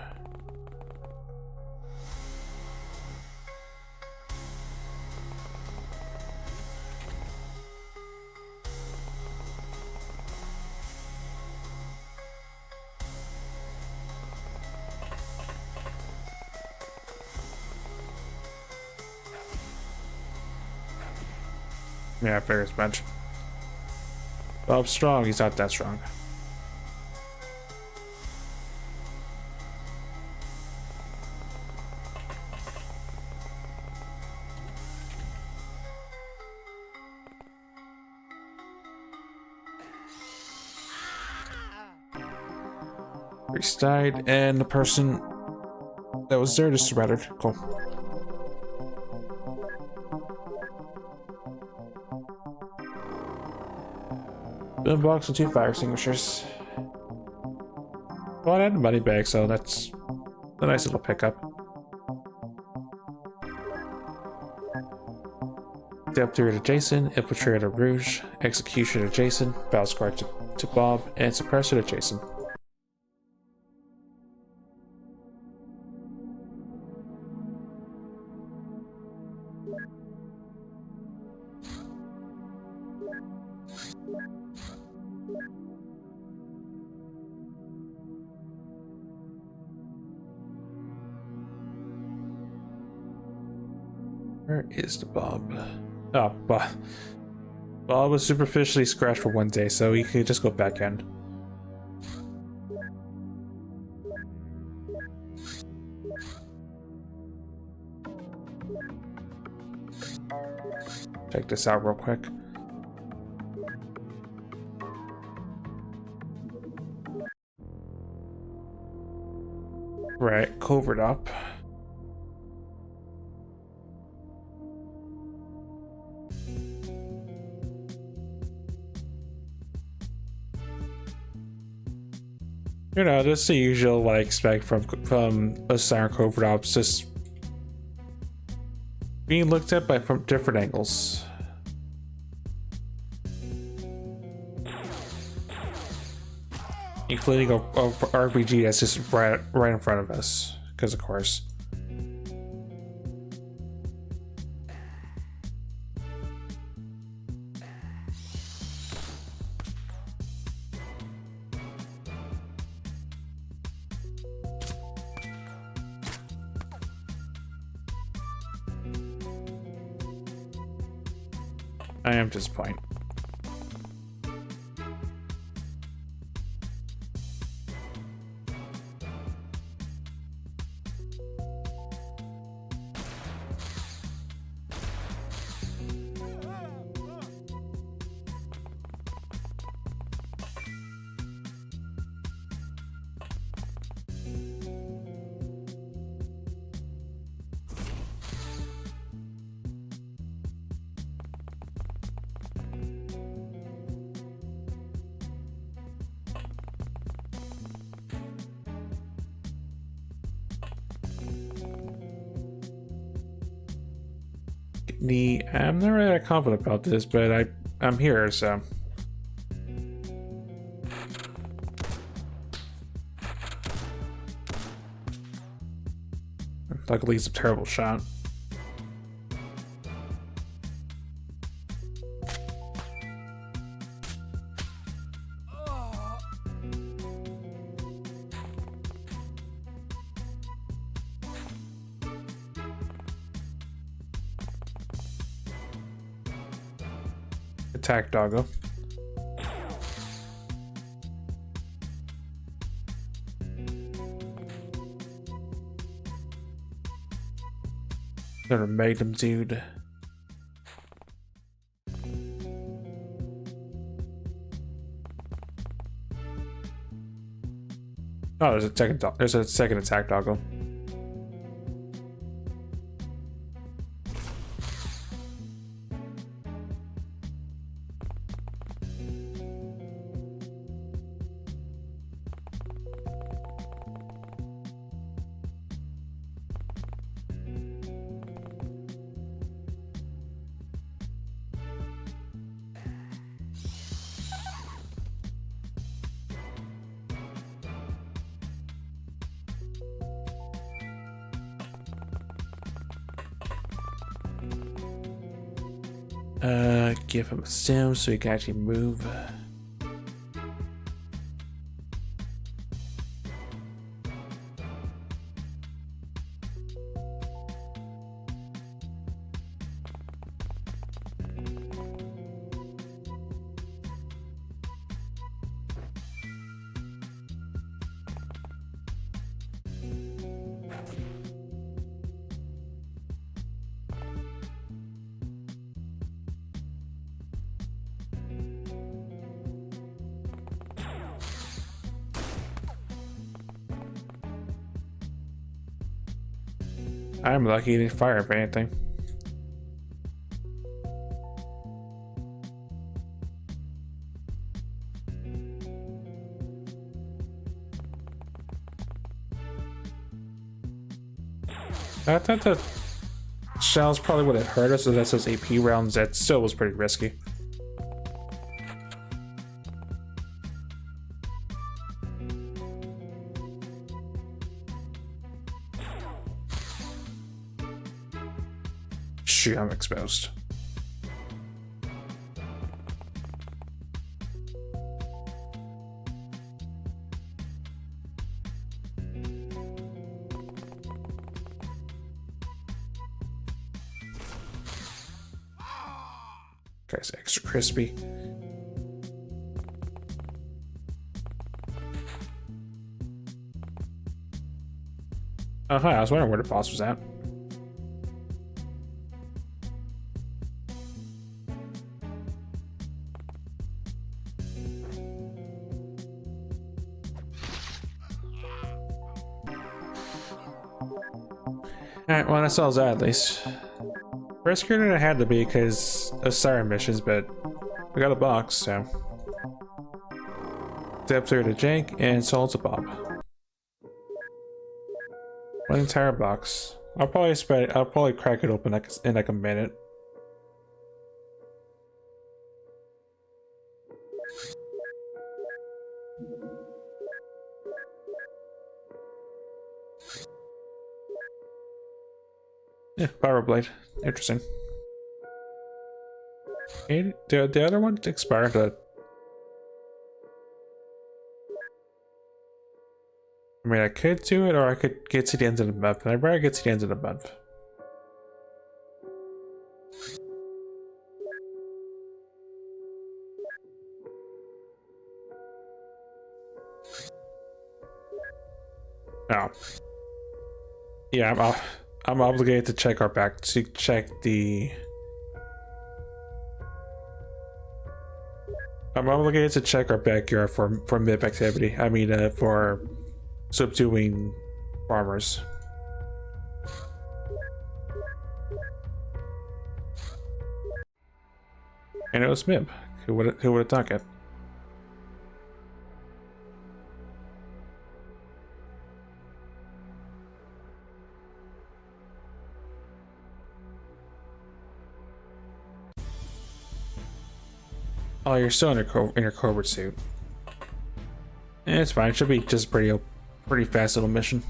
Yeah, I figured as much. Bob's strong, he's not that strong. Priest died, and the person that was there just surrendered. Cool. Boom box and 2 fire extinguishers. Well, I had a money bag, so that's a nice little pickup. Deputy to Jason, Infiltrator to Rouge, Executioner to Jason, Battle Scar to Bob, and Suppressor to Jason. Where is the Bob? Oh, Bob. Bob was superficially scratched for 1 day, so he could just go back in. Check this out real quick. Right, covert up. You know, just the usual what I expect from a Siren covert ops, just being looked at from different angles. Including a RPG that's just right in front of us, because of course. I am disappointed. I'm not really that confident about this, but I'm here, so. Luckily, it's a terrible shot. Attack doggo. Never made them, dude. Oh, there's a second dog. There's a second attack doggo. Give him a sim so he can actually move. I'm lucky he didn't fire if anything. I thought the shells probably would have hurt us, so that's those AP rounds. That still was pretty risky. Shoot, I'm exposed. Guy's extra crispy. Oh, hi, I was wondering where the boss was at. Alright, well, that solves that at least. Riskier than it had to be because of siren missions, but we got a box, so. Step through to Jank and Saul to Bob. One entire box. I'll probably crack it open in like a minute. Yeah, power blade. Interesting. And the other one expired. I mean, I could do it, or I could get to the end of the month. I'd rather get to the end of the month. Oh. Yeah, I'm obligated to check our back to check the. I'm obligated to check our backyard for MIP activity. I mean, for subduing farmers. And it was MIP. Who would have thought it? Oh, you're still in your covert suit. It's fine. It should be just pretty fast little mission.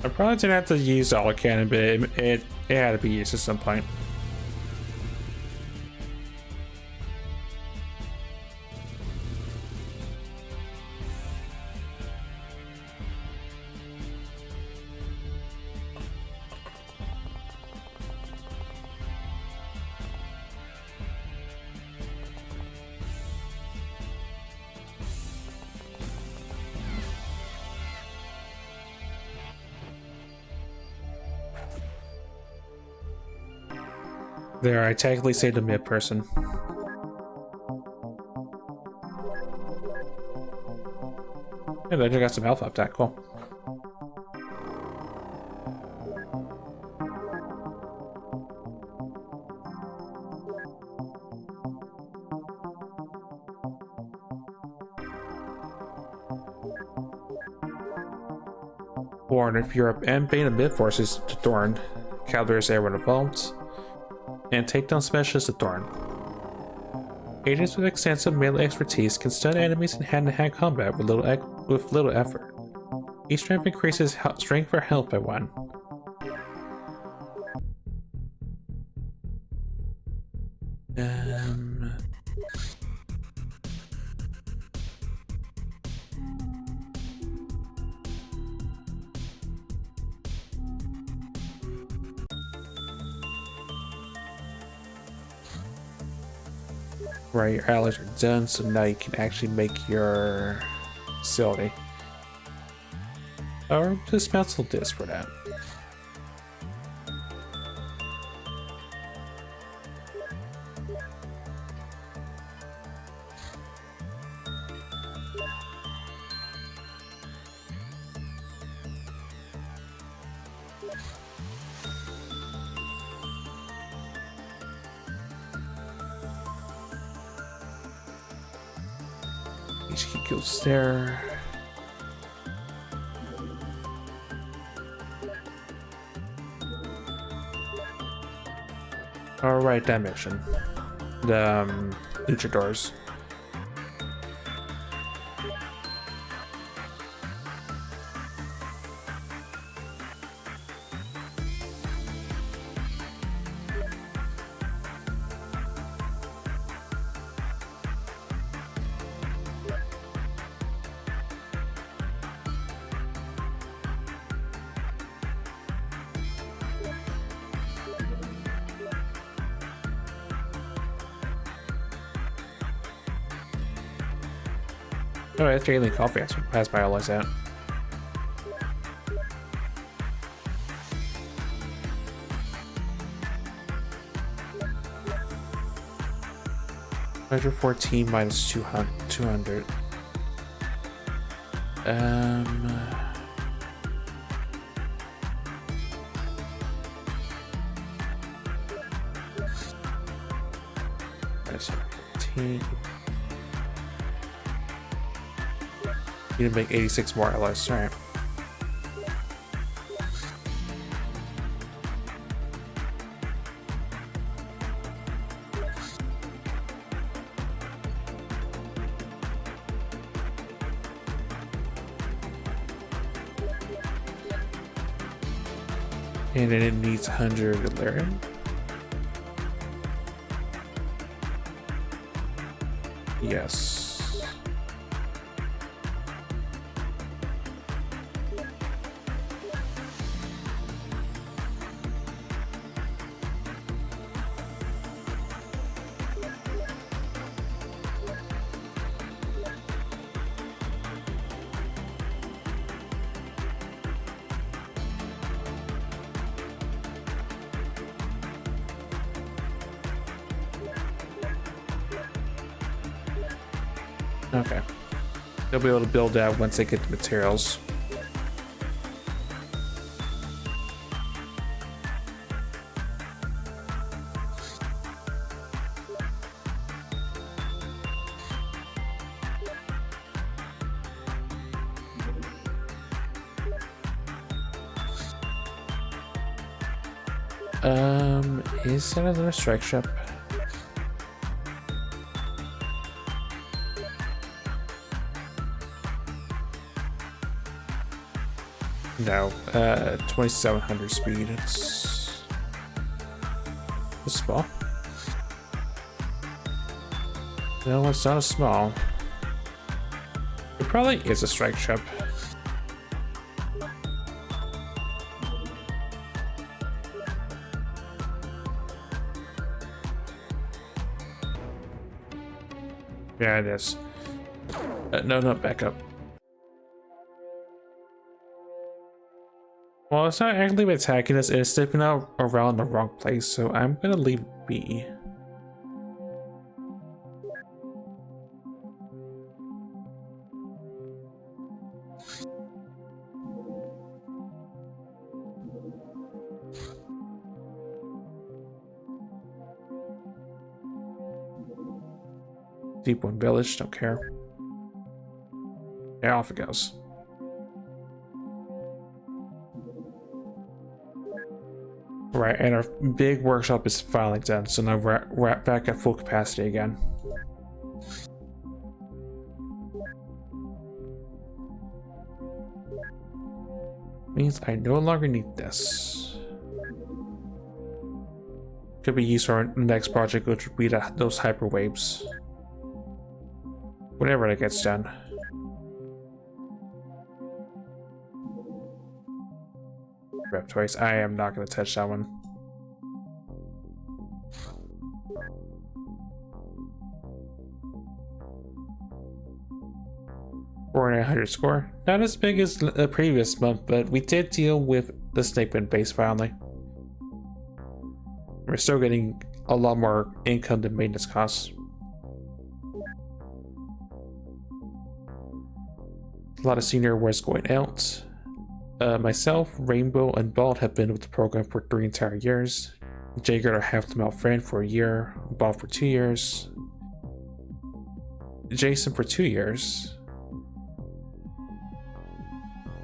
I probably didn't have to use the cannon, but it had to be used at some point. There, I technically saved a mid person. Yeah, I just got some health up that. Cool. Warn, if Europe and Bane of mid forces to Thorn, Cavaliers air when involved, and take down specialists to Thorn. Agents with extensive melee expertise can stun enemies in hand-to-hand combat with little effort. Each strength increases strength for health by 1. Right, your allies are done, so now you can actually make your facility. Or dismantle this for that. HQ goes there. Alright, that mission. The luchadors. Oh, that's alien coffee has my allies out. $114 minus 200. Minus 14. You need to make 86 more allies. Alright. And then it needs 100 Illyrian. Yes. Okay. They'll be able to build that once they get the materials. Is that another strike ship? No, 2700 speed. It's small. No, it's not a small. It probably is a strike ship. Yeah, it is. No, not back up. Well, it's not actively attacking us, it's stepping out around the wrong place, so I'm gonna leave it be. Deep One Village, don't care. Yeah, off it goes. Right, and our big workshop is finally done, so now we're back at full capacity again. Means I no longer need this. Could be used for our next project, which would be those hyperwaves. Whenever that gets done. Reptoids, I am not going to touch that one. 4,900 score. Not as big as the previous month, but we did deal with the Snakewind base finally. We're still getting a lot more income than maintenance costs. A lot of senior awards going out. Myself, Rainbow, and Bald have been with the program for 3 entire years. Jager, our half-the-mile friend, for a year. Bald for 2 years. Jason for 2 years.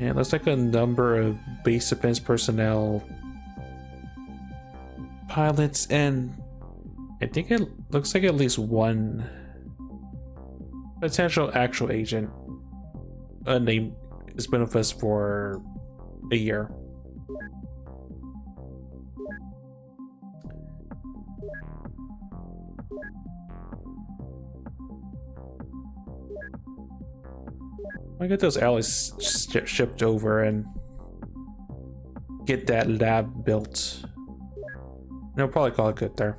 And it looks like a number of base defense personnel, pilots, and I think it looks like at least one potential actual agent name has been with us for a year. I get those allies shipped over and get that lab built. And I'll probably call it good there.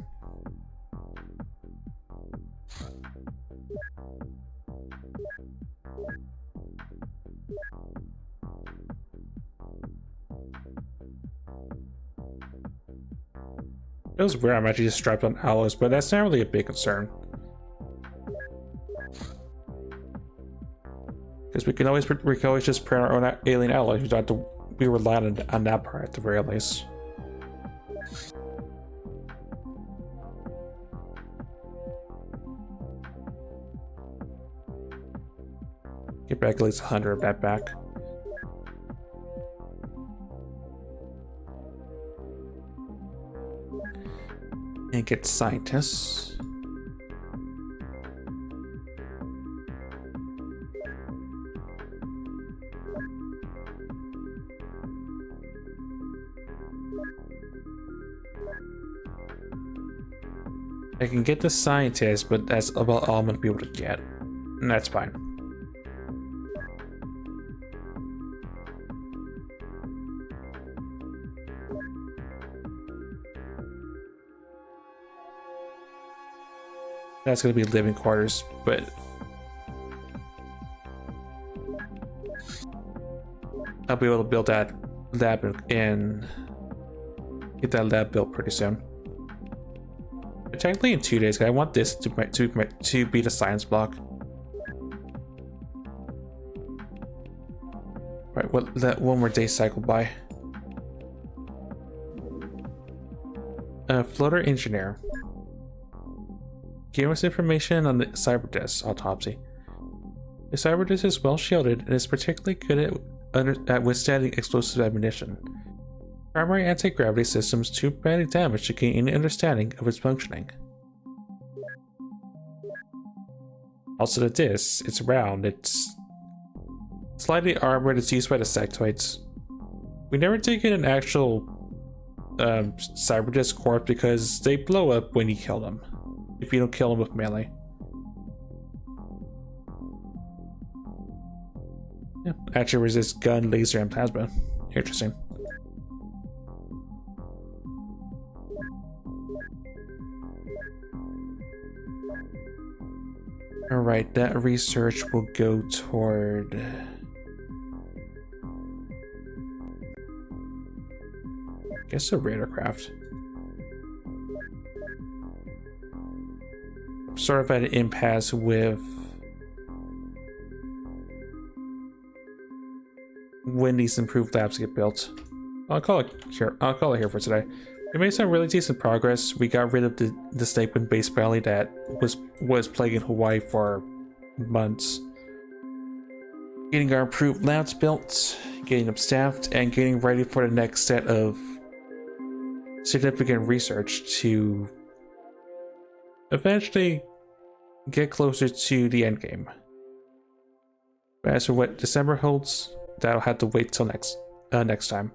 It was weird I'm actually just strapped on alloys, but that's not really a big concern. Because we can always just print our own alien alloys. We don't have to be reliant on that part at the very least. Get back at least 100 of that back. And get scientists. I can get the scientists, but that's about all I'm gonna be able to get. And that's fine. That's gonna be living quarters, but I'll be able to build that lab and get that lab built pretty soon. Technically in 2 days, because I want this to be the science block. Right, let one more day cycle by. Floater engineer. Give us information on the cyberdisk autopsy. The cyberdisk is well shielded and is particularly good at withstanding explosive ammunition. Primary anti-gravity systems too badly damaged to gain any understanding of its functioning. Also the disc, it's round, it's slightly armored, it's used by the sectoids. We never taken an actual Cyberdisc corpse because they blow up when you kill them. If you don't kill them with melee. Yeah, actually resist gun, laser, and plasma. Interesting. Alright, that research will go toward... I guess a Raidercraft. Sort of at an impasse with when these improved labs get built. I'll call it here for today. We made some really decent progress. We got rid of the snake wind base valley that was plaguing Hawaii for months. Getting our improved labs built, getting them staffed, and getting ready for the next set of significant research to eventually get closer to the end game. But as for what December holds, that'll have to wait till next time.